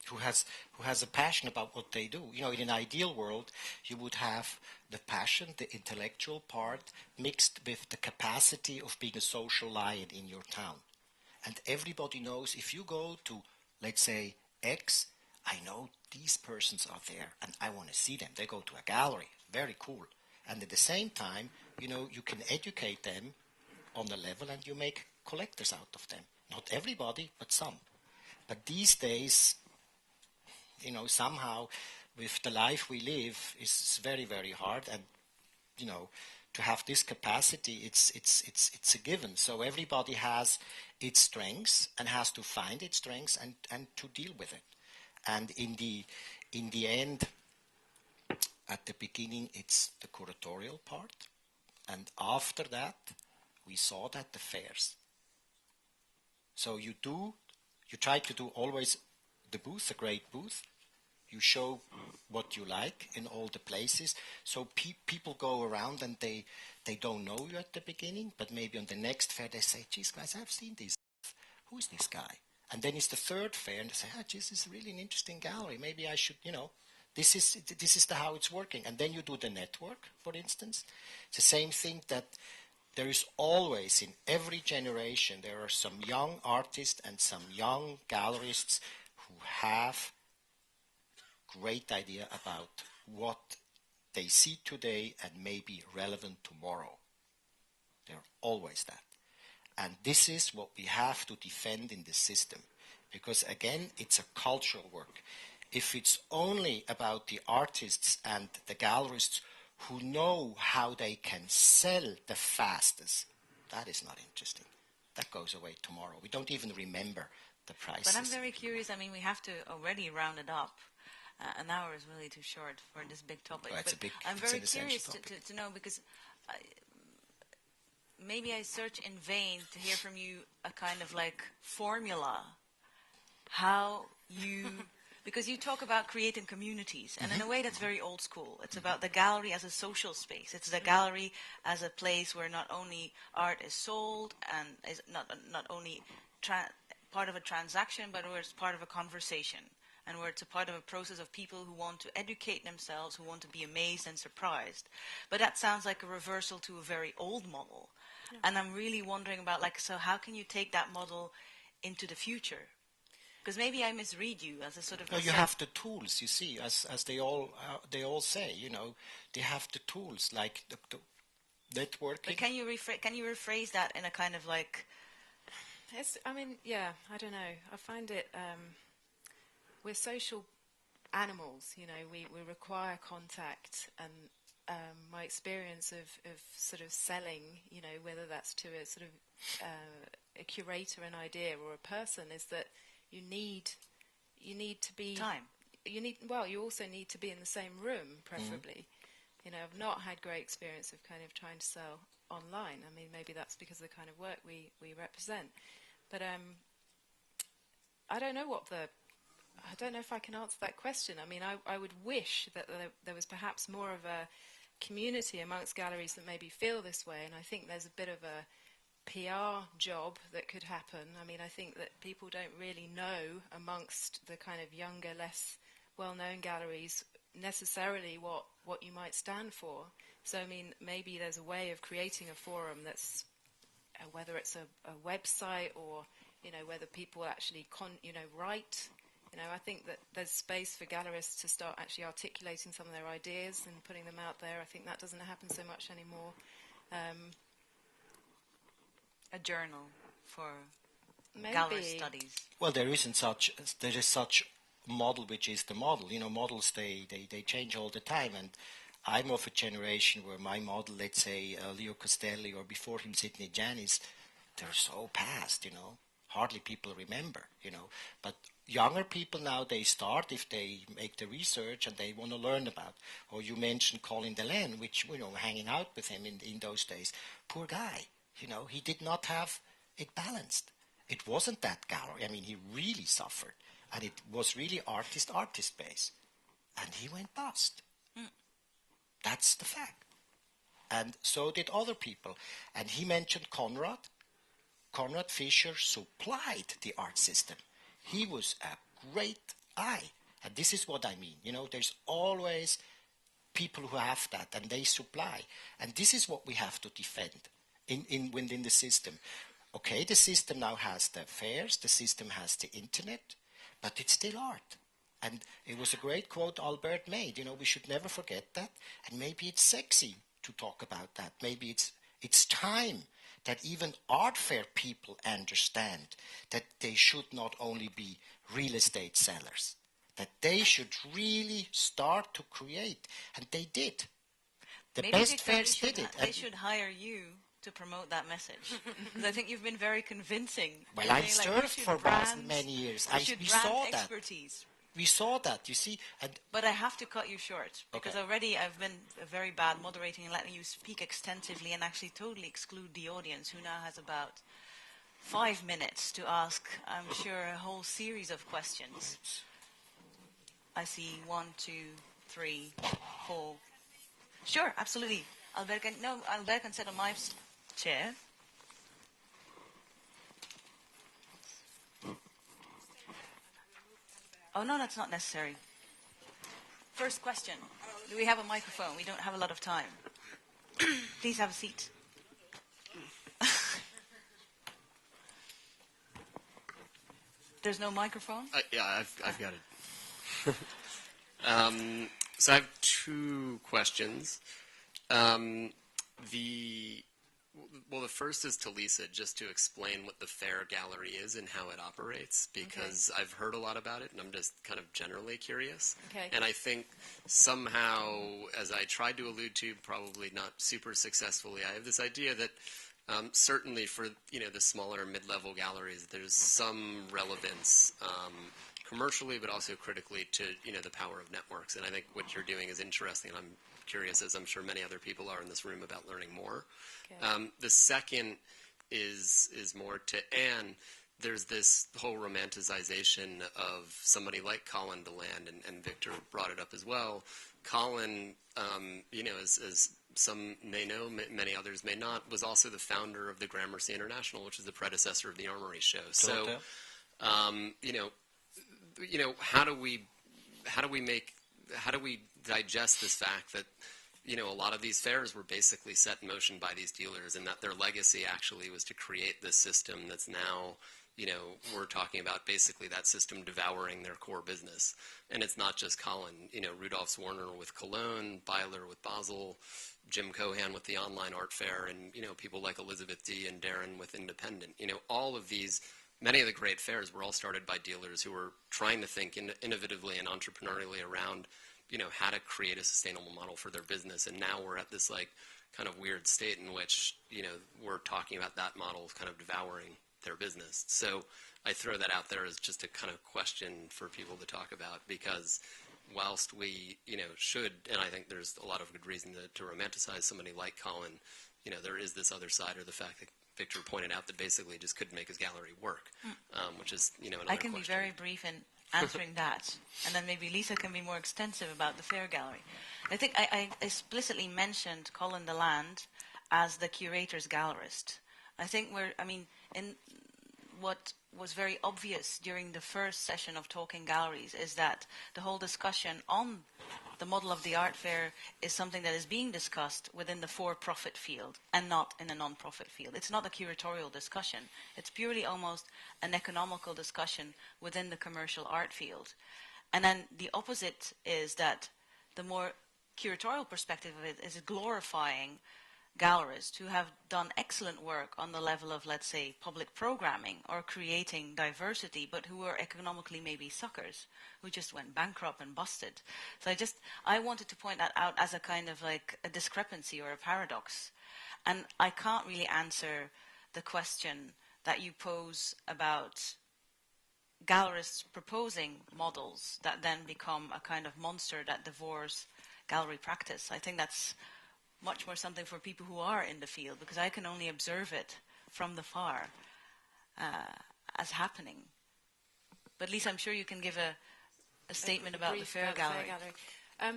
Who has a passion about what they do. In an ideal world, you would have the passion, the intellectual part, mixed with the capacity of being a social lion in your town. And everybody knows if you go to, let's say, X, I know these persons are there and I want to see them. They go to a gallery. Very cool. And at the same time, you can educate them on the level and you make collectors out of them. Not everybody, but some. But these days, somehow with the life we live, it's very, very hard. And, to have this capacity, it's a given. So everybody has its strengths and has to find its strengths and to deal with it. And in the end, at the beginning, it's the curatorial part. And after that, we saw that the fairs. So you try to do always the booth, a great booth. You show what you like in all the places. So people go around and they don't know you at the beginning, but maybe on the next fair they say, geez, guys, I've seen this. Who's this guy? And then it's the third fair and they say, geez, this is really an interesting gallery. Maybe I should, this is how it's working. And then you do the network, for instance. It's the same thing that there is always, in every generation, there are some young artists and some young gallerists who have great idea about what they see today and may be relevant tomorrow. They're always that. And this is what we have to defend in the system. Because again, it's a cultural work. If it's only about the artists and the gallerists who know how they can sell the fastest, that is not interesting. That goes away tomorrow. We don't even remember the prices. But I'm very curious. I mean, we have to already round it up. An hour is really too short for this big topic. Well, I'm very curious to know, because maybe I search in vain to hear from you a kind of like formula. How you... Because you talk about creating communities, and in a way that's very old school. It's about the gallery as a social space. It's the gallery as a place where not only art is sold and is not only part of a transaction, but where it's part of a conversation, and where it's a part of a process of people who want to educate themselves, who want to be amazed and surprised. But that sounds like a reversal to a very old model. Yeah. And I'm really wondering about, so how can you take that model into the future? Because maybe I misread you as a sort of... No, you have the tools, you see, as they all say, you know, they have the tools, like the networking. But can you rephrase that in a kind of like... I mean, yeah, I don't know. I find it, we're social animals, you know, we require contact, and my experience of sort of selling, you know, whether that's to a sort of a curator, an idea, or a person, is that you need to be... Time. You also need to be in the same room, preferably. You know, I've not had great experience of kind of trying to sell online. I mean, maybe that's because of the kind of work we represent. But I don't know if I can answer that question. I mean, I would wish that there was perhaps more of a community amongst galleries that maybe feel this way, and I think there's a bit of a PR job that could happen. I mean, I think that people don't really know amongst the kind of younger, less well-known galleries necessarily what you might stand for. So, I mean, maybe there's a way of creating a forum that's, whether it's a website or, you know, whether people actually write. You know, I think that there's space for gallerists to start actually articulating some of their ideas and putting them out there. I think that doesn't happen so much anymore. A journal for Maybe. gallery studies. Well, there is such model which is the model. You know, models they change all the time, and I'm of a generation where my model, let's say Leo Castelli or before him Sidney Janis, they're so past, you know. Hardly people remember, you know. But younger people now, they start, if they make the research and they want to learn about. Or you mentioned Colin Delenn, which, you know, hanging out with him in those days. Poor guy, you know, he did not have it balanced. It wasn't that gallery. I mean, he really suffered. And it was really artist base. And he went bust. That's the fact. And so did other people. And he mentioned Conrad. Conrad Fischer supplied the art system. He was a great eye. And this is what I mean. You know, there's always people who have that, and they supply. And this is what we have to defend within the system. Okay, the system now has the fairs, the system has the internet, but it's still art. And it was a great quote Albert made. You know, we should never forget that. And maybe it's sexy to talk about that. Maybe it's time that even art fair people understand that they should not only be real estate sellers, that they should really start to create. And they did. The Maybe best fairs did it. They should hire you to promote that message. Because I think you've been very convincing. Well, I served for Basel many years. We saw that. Expertise. We saw that, you see. But I have to cut you short, because Okay. already I've been very bad moderating and letting you speak extensively and actually totally exclude the audience, who now has about 5 minutes to ask, I'm sure, a whole series of questions. I see 1, 2, 3, 4. Sure, absolutely. Albert can sit on my chair. Oh, no, that's not necessary. First question. Do we have a microphone? We don't have a lot of time. Please have a seat. There's no microphone? Yeah, I've got it. So I have 2 questions. The first is to Lisa, just to explain what the Fair Gallery is and how it operates, because I've heard a lot about it, and I'm just kind of generally curious. Okay. And I think somehow, as I tried to allude to, probably not super successfully, I have this idea that certainly for the smaller mid-level galleries, there's some relevance commercially, but also critically to the power of networks. And I think what you're doing is interesting, and I'm curious, as I'm sure many other people are in this room, about learning more. Okay. The second is more to Anne. There's this whole romanticization of somebody like Colin Deland, and Victor brought it up as well. Colin, as some may know, many others may not, was also the founder of the Gramercy International, which is the predecessor of the Armory Show. So, how do we digest this fact that a lot of these fairs were basically set in motion by these dealers, and that their legacy actually was to create this system that's now we're talking about basically that system devouring their core business. And it's not just Colin. Rudolf Warner with Cologne, Byler with Basel, Jim Cohan with the online art fair, and, people like Elizabeth D. and Darren with Independent. All of these, many of the great fairs were all started by dealers who were trying to think innovatively and entrepreneurially around, how to create a sustainable model for their business. And now we're at this, kind of weird state in which, we're talking about that model kind of devouring their business. So I throw that out there as just a kind of question for people to talk about, because whilst we, should, and I think there's a lot of good reason to romanticize somebody like Colin, there is this other side, or the fact that Victor pointed out that basically just couldn't make his gallery work, which is, another I can question. be very brief in answering that, and then maybe Lisa can be more extensive about the fair gallery. I think I explicitly mentioned Colin Deland as the curator's gallerist. I think in what was very obvious during the first session of Talking Galleries is that the whole discussion on the model of the art fair is something that is being discussed within the for-profit field and not in a non-profit field. It's not a curatorial discussion. It's purely almost an economical discussion within the commercial art field. And then the opposite is that the more curatorial perspective of it is glorifying gallerists who have done excellent work on the level of, let's say, public programming or creating diversity, but who are economically maybe suckers, who just went bankrupt and busted. So I wanted to point that out as a kind of like a discrepancy or a paradox. And I can't really answer the question that you pose about gallerists proposing models that then become a kind of monster that devours gallery practice. I think that's much more something for people who are in the field, because I can only observe it from the far as happening. But Lisa, I'm sure you can give a statement about the Fair Gallery.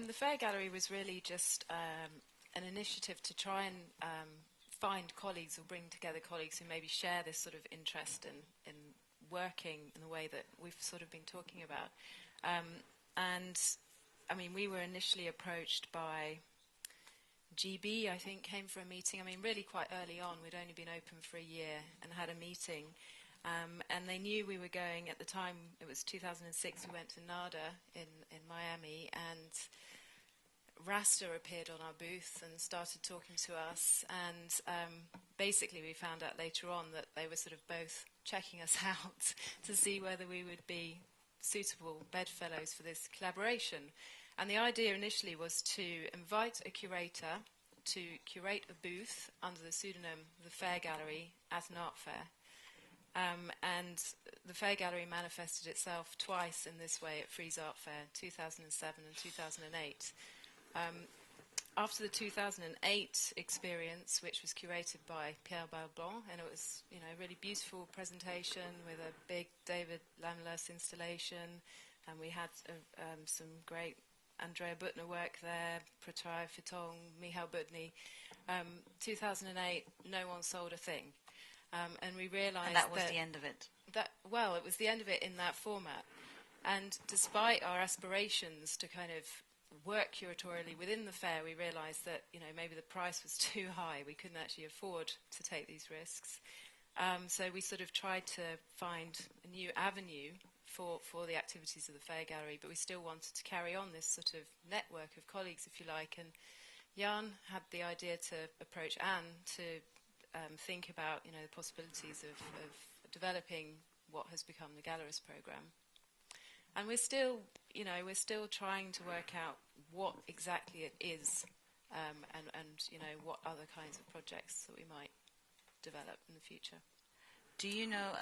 The Fair Gallery was really just an initiative to try and find colleagues or bring together colleagues who maybe share this sort of interest in working in the way that we've sort of been talking about. We were initially approached by GB, I think, came for a meeting. Really quite early on. We'd only been open for a year and had a meeting. And they knew we were going at the time, it was 2006, we went to NADA in Miami, and Rasta appeared on our booth and started talking to us. And basically we found out later on that they were sort of both checking us out to see whether we would be suitable bedfellows for this collaboration. And the idea initially was to invite a curator to curate a booth under the pseudonym The Fair Gallery at an art fair. And the Fair Gallery manifested itself twice in this way at Frieze Art Fair, 2007 and 2008. After the 2008 experience, which was curated by Pierre Balbon, and it was, a really beautiful presentation with a big David Lamlas installation, and we had some great Andrea Butner work there, Prataya Fitong, Michal Budny. 2008, no one sold a thing. And we realised that was the end of it. It was the end of it in that format. And despite our aspirations to kind of work curatorially within the fair, we realised that, maybe the price was too high. We couldn't actually afford to take these risks. So we sort of tried to find a new avenue for the activities of the Fair Gallery, but we still wanted to carry on this sort of network of colleagues, if you like. And Jan had the idea to approach Anne to think about, the possibilities of developing what has become the Gallerist program. And we're still trying to work out what exactly it is, and what other kinds of projects that we might develop in the future. Do you know,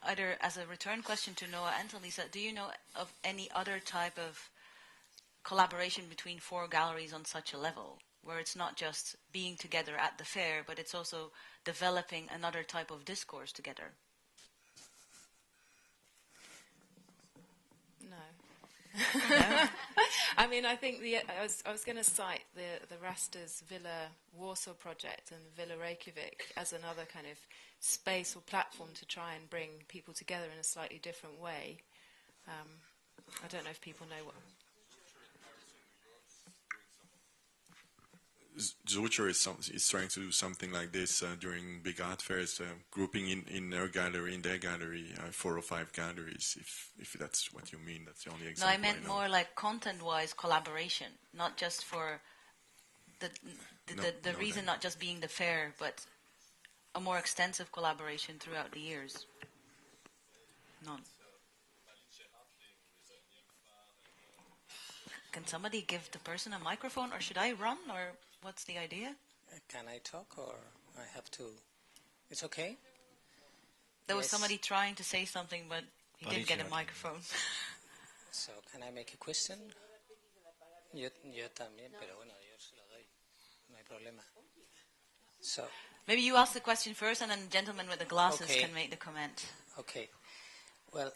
either as a return question to Noah and to Lisa, do you know of any other type of collaboration between four galleries on such a level, where it's not just being together at the fair, but it's also developing another type of discourse together? No. No? I think I was going to cite the Rastas Villa Warsaw project and Villa Reykjavik as another kind of space or platform to try and bring people together in a slightly different way. I don't know if people know what... Zurcher is trying to do something like this during big art fairs, grouping in their gallery, 4 or 5 galleries. If that's what you mean, that's the only No, example. I meant more like content-wise collaboration, not just for the reason, not just being the fair, but a more extensive collaboration throughout the years. None. Can somebody give the person a microphone, or should I run, or what's the idea? Can I talk, or I have to? It's okay? There was Yes. somebody trying to say something, but he didn't get a microphone. So, can I make a question? Yo también, pero bueno, yo se lo doy. No hay problema. So, Maybe you ask the question first, and then the gentleman with the glasses Okay. can make the comment. okay. Well,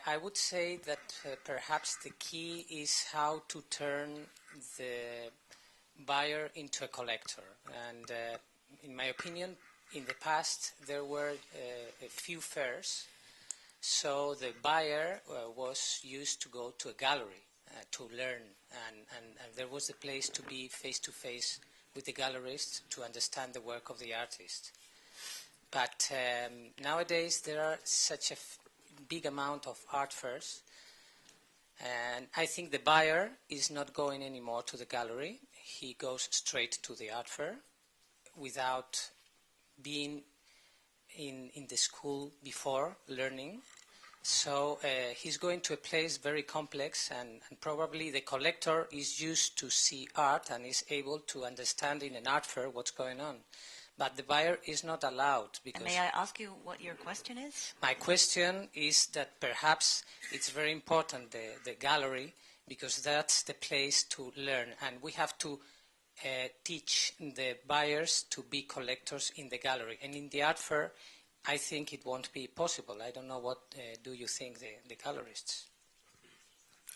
I would say that perhaps the key is how to turn the buyer into a collector. And in my opinion, in the past, there were a few fairs. So the buyer was used to go to a gallery to learn. And there was a place to be face-to-face with the gallerist to understand the work of the artist. But nowadays, there are such a big amount of art fairs, and I think the buyer is not going anymore to the gallery. He goes straight to the art fair without being in the school before learning. So he's going to a place very complex, and probably the collector is used to see art and is able to understand in an art fair what's going on. But the buyer is not allowed because... And may I ask you what your question is? My question is that perhaps it's very important, the gallery, because that's the place to learn. And we have to teach the buyers to be collectors in the gallery. And in the art fair, I think it won't be possible. I don't know what do you think, the gallerists?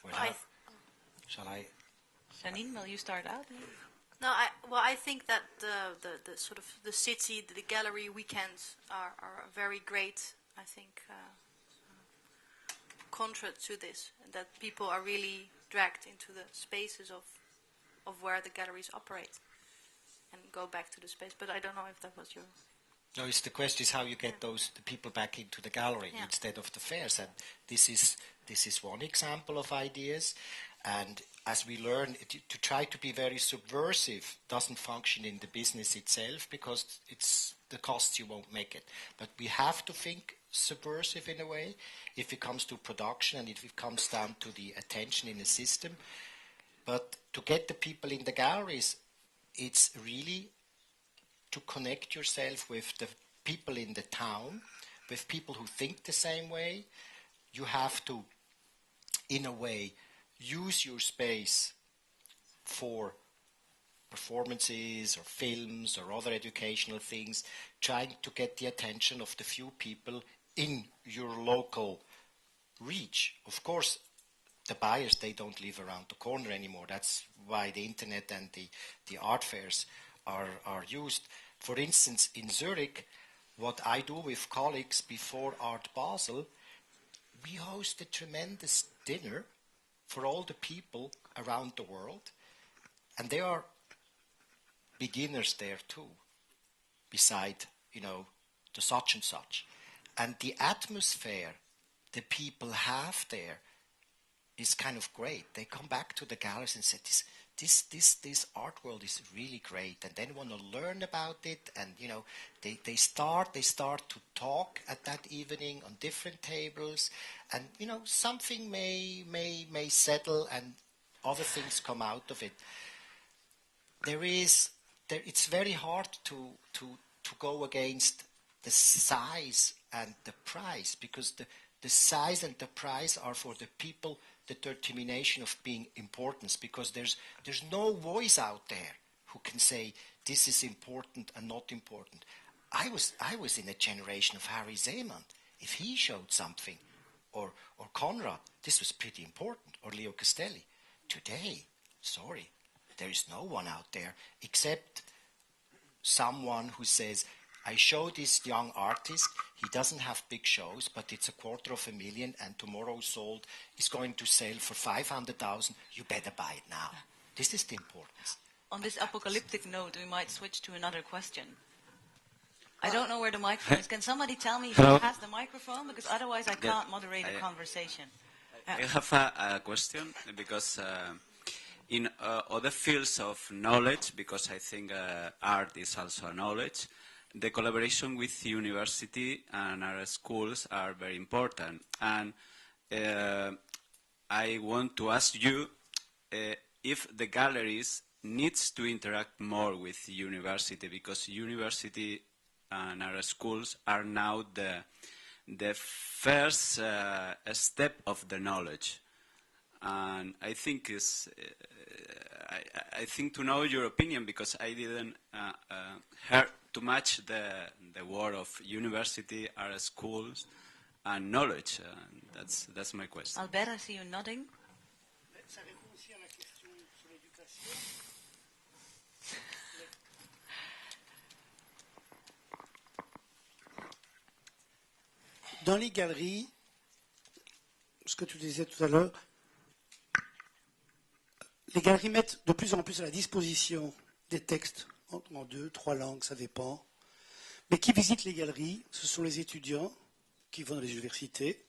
Well, shall I? Jeanine, will you start out? No, I think that the sort of the city, the gallery weekends are very great. I think contrast to this, that people are really dragged into the spaces of where the galleries operate and go back to the space. But I don't know if that was your... No, the question is how you get the people back into the gallery instead of the fairs. And this is one example of ideas. And as we learn, to try to be very subversive doesn't function in the business itself because it's the costs you won't make it. But we have to think subversive in a way if it comes to production and if it comes down to the attention in the system. But to get the people in the galleries, it's really to connect yourself with the people in the town, with people who think the same way. You have to, in a way, use your space for performances or films or other educational things, trying to get the attention of the few people in your local reach. Of course, the buyers, they don't live around the corner anymore. That's why the internet and the art fairs are used. For instance, in Zurich, what I do with colleagues before Art Basel, we host a tremendous dinner for all the people around the world, and there are beginners there too, beside, the such and such. And the atmosphere the people have there is kind of great. They come back to the galleries and say, this art world is really great, and then want to learn about it, and they start to talk at that evening on different tables, and something may settle and other things come out of it. It's very hard to go against the size and the price, because the size and the price are for the people the determination of being importance, because there's no voice out there who can say this is important and not important. I was in a generation of Harry Zeeman. If he showed something, or Conrad, this was pretty important, or Leo Castelli. Today, sorry, there is no one out there except someone who says, I show this young artist, he doesn't have big shows, but it's $250,000 and tomorrow sold is going to sell for 500,000. You better buy it now. This is the importance. on this apocalyptic note, we might switch to another question. I don't know where the microphone is. Can somebody tell me who has the microphone? Because otherwise I can't moderate a conversation. I have a question, because in other fields of knowledge, because I think art is also knowledge, the collaboration with university and our schools are very important. And I want to ask you if the galleries needs to interact more with the university, because university and our schools are now the first step of the knowledge. And I think I think to know your opinion, because I didn't hear too much the word of university, our schools, and knowledge. That's my question. Albert, I see you nodding. Dans les galeries, ce que tu disais tout à l'heure, les galeries mettent de plus en plus à la disposition des textes en 2, 3 langues, ça dépend. Mais qui visitent les galeries, ce sont les étudiants qui vont dans les universités,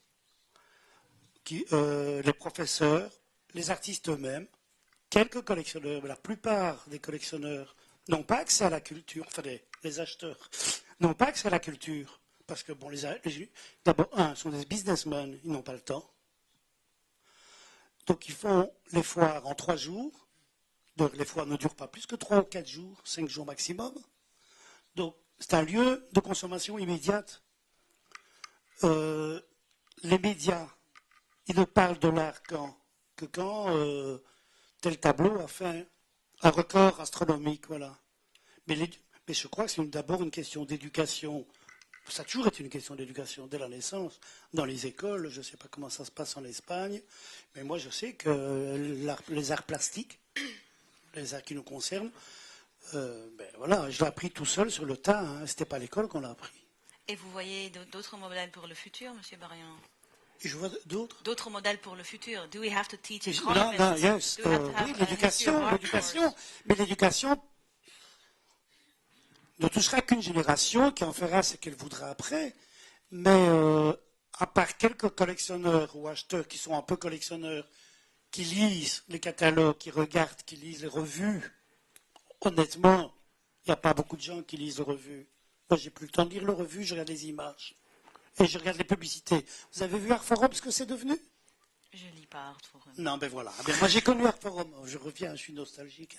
les professeurs, les artistes eux-mêmes, quelques collectionneurs, mais la plupart des collectionneurs n'ont pas accès à la culture, enfin les acheteurs n'ont pas accès à la culture. Parce que, bon, d'abord, sont des businessmen, ils n'ont pas le temps. Donc, ils font les foires en 3 jours. Donc, les foires ne durent pas plus que 3 ou 4 jours, 5 jours maximum. Donc, c'est un lieu de consommation immédiate. Les médias, ils ne parlent de l'art que quand tel tableau a fait un record astronomique, voilà. Mais je crois que c'est d'abord une question d'éducation. Ça a toujours été une question d'éducation dès la naissance. Dans les écoles, je ne sais pas comment ça se passe en Espagne, mais moi je sais que les arts plastiques, les arts qui nous concernent, voilà, je l'ai appris tout seul sur le tas, hein. C'était pas à l'école qu'on l'a appris. Et vous voyez d'autres modèles pour le futur, Monsieur Barian? Et je vois d'autres modèles pour le futur. Do we have to teach economists? Non, yes. Oui, l'éducation. Mais l'éducation ne touchera qu'une génération qui en fera ce qu'elle voudra après. Mais à part quelques collectionneurs ou acheteurs qui sont un peu collectionneurs, qui lisent les catalogues, qui regardent, qui lisent les revues, honnêtement, il n'y a pas beaucoup de gens qui lisent les revues. Moi, j'ai plus le temps de lire les revues, je regarde les images. Et je regarde les publicités. Vous avez vu Art Forum, ce que c'est devenu? Je lis pas Art Forum. Non, ben voilà. Ben moi, j'ai connu Art Forum. Je reviens, je suis nostalgique.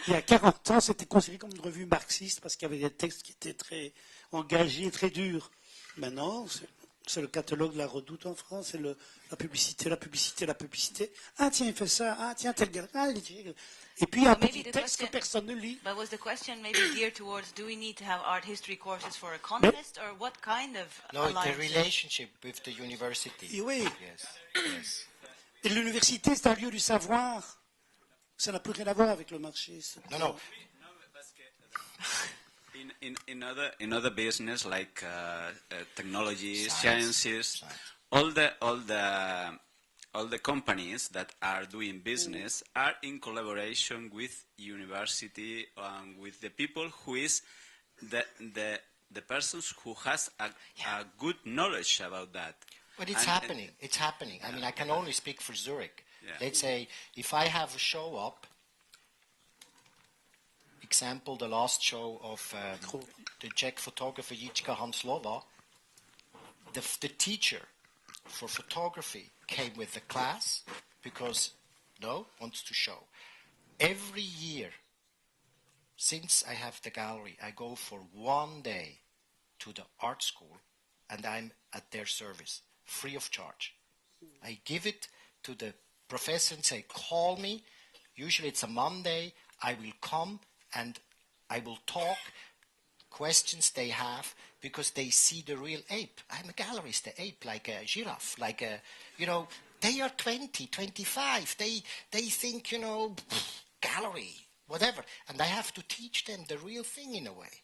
Il y a 40 ans, c'était considéré comme une revue marxiste parce qu'il y avait des textes qui étaient très engagés, très durs. Maintenant, c'est le catalogue de la Redoute en France, c'est la publicité. Ah, tiens, il fait ça. Ah, tiens, tel gars. Ah, et puis, il y a un petit texte que personne ne lit. But was the question maybe geared towards, do we need to have art history courses for economists, or what kind of the relationship with the university. Oui. Yes. Et l'université, c'est un lieu du savoir. Ça n'a plus rien à voir avec le marché. No. In other business like technology, sciences, all the companies that are doing business are in collaboration with university and with the people who is the persons who has a good knowledge about that. But it's happening. It's happening. I mean, I can only speak for Zurich. Yeah. Let's say if I have a show up, example, the last show of the Czech photographer Jitka Hanslova, the teacher for photography came with the class because, wants to show. Every year, since I have the gallery, I go for 1 day to the art school and I'm at their service, free of charge. I give it to the professor and say, call me. Usually it's a Monday. I will come and I will talk questions they have because they see the real ape. I'm a gallerist, the ape, like a giraffe, like a, they are 20, 25. They think, gallery, whatever. And I have to teach them the real thing in a way.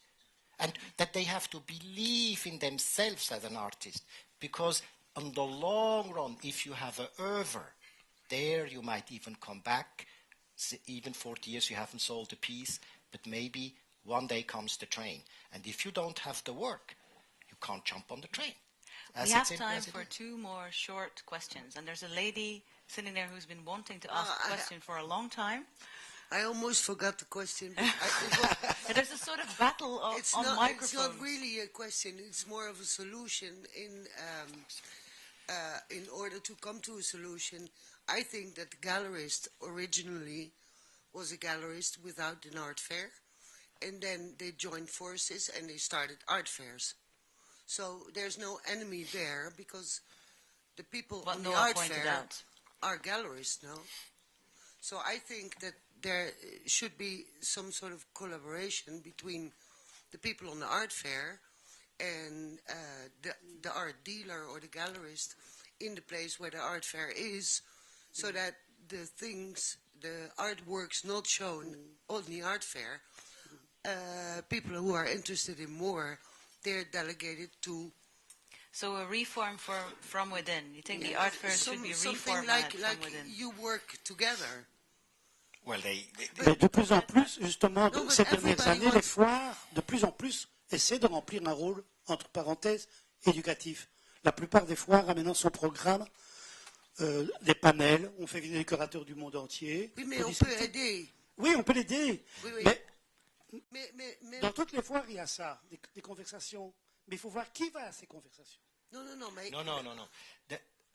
And that they have to believe in themselves as an artist. Because on the long run, if you have a oeuvre, there you might even come back even 40 years you haven't sold a piece, but maybe one day comes the train. And if you don't have the work, you can't jump on the train. We have time for 2 more short questions. And there's a lady sitting there who's been wanting to ask a question for a long time. I almost forgot the question. There's a sort of battle on microphones. It's not really a question. It's more of a solution. In order to come to a solution, I think that the gallerist originally was a gallerist without an art fair. And then they joined forces and they started art fairs. So there's no enemy there because the people on the art fair are gallerists, no? So I think that there should be some sort of collaboration between the people on the art fair and the art dealer or the gallerist in the place where the art fair is, so that the artworks not shown on the art fair, people who are interested in more, they're delegated to. So a reform from within. You think the art fair should be reformed from within? You work together. Well, Mais de plus en plus, justement, ces dernières années, les foires, de plus en plus, essaient de remplir un rôle, entre parenthèses, éducatif. La plupart des foires amènent son programme, des panels, on fait venir des curateurs du monde entier. Oui, mais on peut aider. Oui, on peut l'aider. Oui, oui. Mais dans toutes les foires, il y a ça, des conversations. Mais il faut voir qui va à ces conversations. No.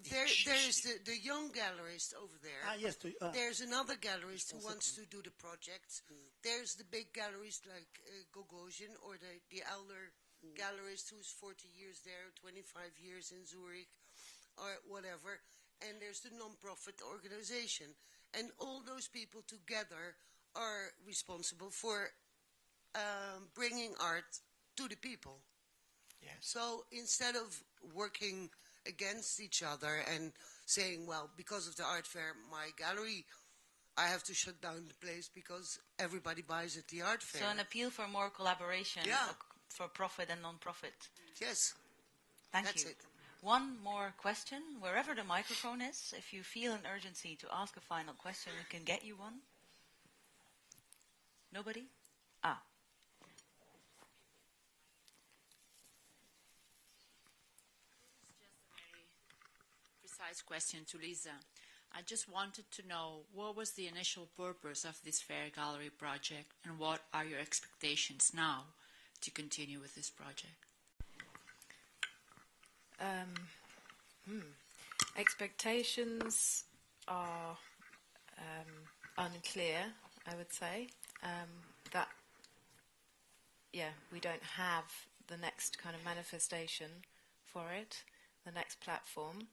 There's the young gallerist over there. Ah, yes. There's another gallerist who wants to do the projects. There's the big gallerist like Gogosian, or the elder gallerist who's 40 years there, 25 years in Zurich, or whatever. And there's the non-profit organization. And all those people together are responsible for bringing art to the people. Yes. So instead of working against each other and saying, well, because of the art fair, my gallery, I have to shut down the place because everybody buys at the art fair. So an appeal for more collaboration for profit and non-profit. Yes. That's you. It. One more question, wherever the microphone is. If you feel an urgency to ask a final question, we can get you one. Nobody? Ah. Precise question to Lisa. I just wanted to know, what was the initial purpose of this fair gallery project, and what are your expectations now to continue with this project? Expectations are unclear, I would say. That we don't have the next kind of manifestation for it, the next platform.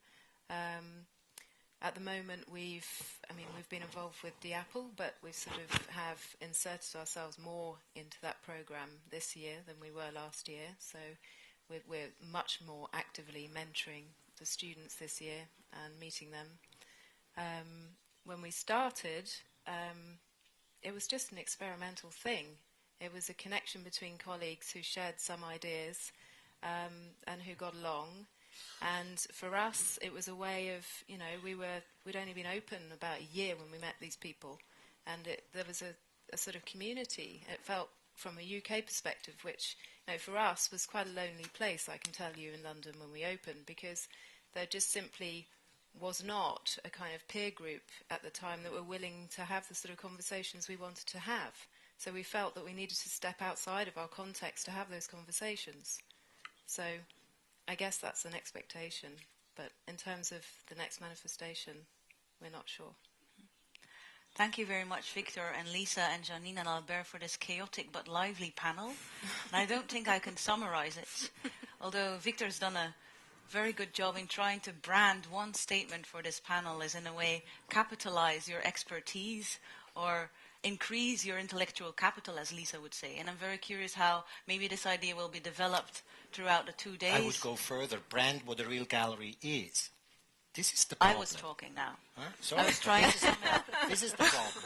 At the moment, we've been involved with the Apple, but we sort of have inserted ourselves more into that program this year than we were last year. So we're much more actively mentoring the students this year and meeting them. When we started, it was just an experimental thing. It was a connection between colleagues who shared some ideas and who got along. And for us, it was a way of, we'd only been open about a year when we met these people. And there was a sort of community. It felt, from a UK perspective, which, for us was quite a lonely place, I can tell you, in London when we opened, because there just simply was not a kind of peer group at the time that were willing to have the sort of conversations we wanted to have. So we felt that we needed to step outside of our context to have those conversations. So I guess that's an expectation, but in terms of the next manifestation, we're not sure. Thank you very much, Victor and Lisa and Jeanine and Albert, for this chaotic but lively panel. And I don't think I can summarize it, although Victor's done a very good job in trying to brand one statement for this panel as, in a way, capitalize your expertise or increase your intellectual capital, as Lisa would say. And I'm very curious how maybe this idea will be developed throughout the 2 days. I would go further. Brand what a real gallery is. This is the problem. I was talking now. Huh? Sorry? I was trying to sum it up. This is the problem.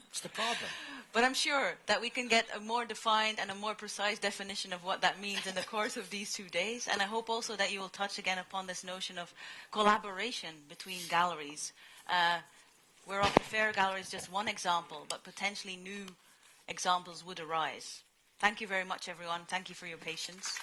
It's the problem. But I'm sure that we can get a more defined and a more precise definition of what that means in the course of these 2 days. And I hope also that you will touch again upon this notion of collaboration between galleries. whereof the fair gallery is just one example, but potentially new examples would arise. Thank you very much, everyone. Thank you for your patience.